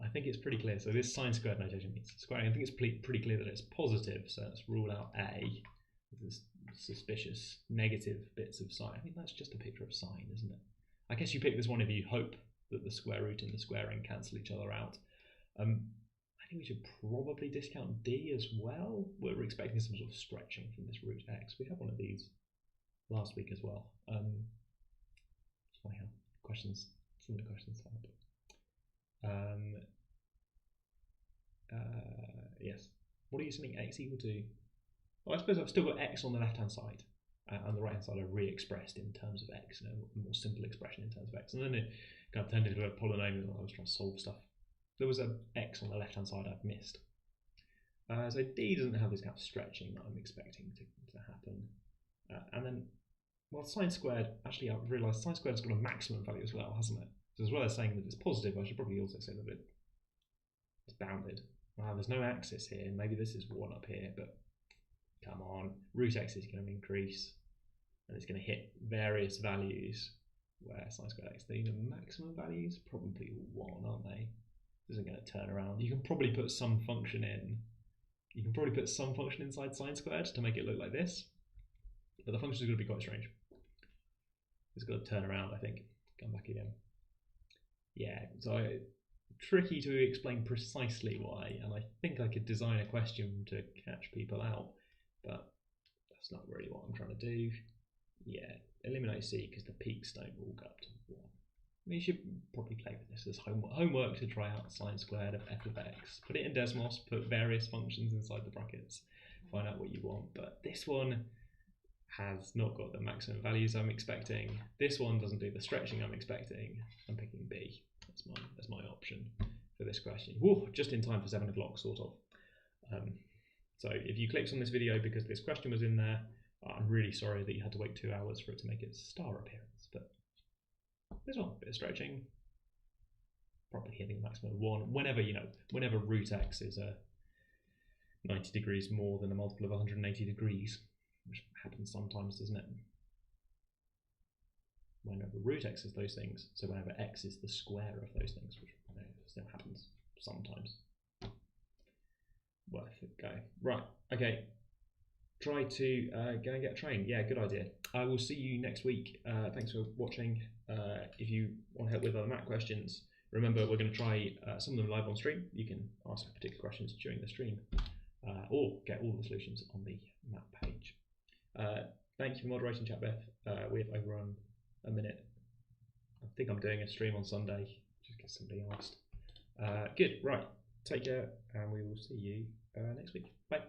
I think it's pretty clear. So this sine squared notation means squaring. I think it's pretty clear that it's positive. So let's rule out A. There's suspicious negative bits of sine. I think that's just a picture of sine, isn't it? I guess you pick this one if you hope that the square root and the squaring cancel each other out. I think we should probably discount D as well. We're expecting some sort of stretching from this root x. We had one of these last week as well. It's funny how similar questions come up. Yes. What are you assuming x equal to? Well, I suppose I've still got x on the left-hand side, and the right-hand side are re-expressed in terms of x, a more simple expression in terms of x. And then it kind of turned into a polynomial when I was trying to solve stuff. There was an x on the left-hand side I've missed. So D doesn't have this kind of stretching that I'm expecting to happen. And then, well, sine squared, actually I've realised sine squared has got a maximum value as well, hasn't it? So as well as saying that it's positive, I should probably also say that it's bounded. There's no axis here, maybe this is 1 up here, but come on, root x is going to increase, and it's going to hit various values where sine squared x, the maximum values, probably 1, aren't they? This isn't going to turn around. You can probably put some function in. You can probably put some function inside sine squared to make it look like this, but the function is going to be quite strange. It's got to turn around, I think. Come back again. Yeah, so tricky to explain precisely why, and I think I could design a question to catch people out, but that's not really what I'm trying to do. Yeah, eliminate C because the peaks don't walk up to 1. I mean, you should probably play with this as homework to try out sine squared of f of x. Put it in Desmos, put various functions inside the brackets, find out what you want. But this one has not got the maximum values I'm expecting. This one doesn't do the stretching I'm expecting. I'm picking B. That's my option for this question. Whoa, just in time for 7 o'clock, sort of. So if you clicked on this video because this question was in there, I'm really sorry that you had to wait 2 hours for it to make its star appearance. But this one, a bit of stretching, probably hitting the maximum of 1. Whenever root x is 90 degrees more than a multiple of 180 degrees, which happens sometimes, doesn't it? Whenever root x is those things, so whenever x is the square of those things, which still happens sometimes. Worth a go. Right, okay. Try to go and get a train. Yeah, good idea. I will see you next week. Thanks for watching. If you want help with other math questions, remember we're going to try some of them live on stream. You can ask particular questions during the stream, or get all the solutions on the map page. Thank you for moderating, chat, Beth. We have overrun a minute. I think I'm doing a stream on Sunday, just because somebody asked. Good, right. Take care, and we will see you next week. Bye.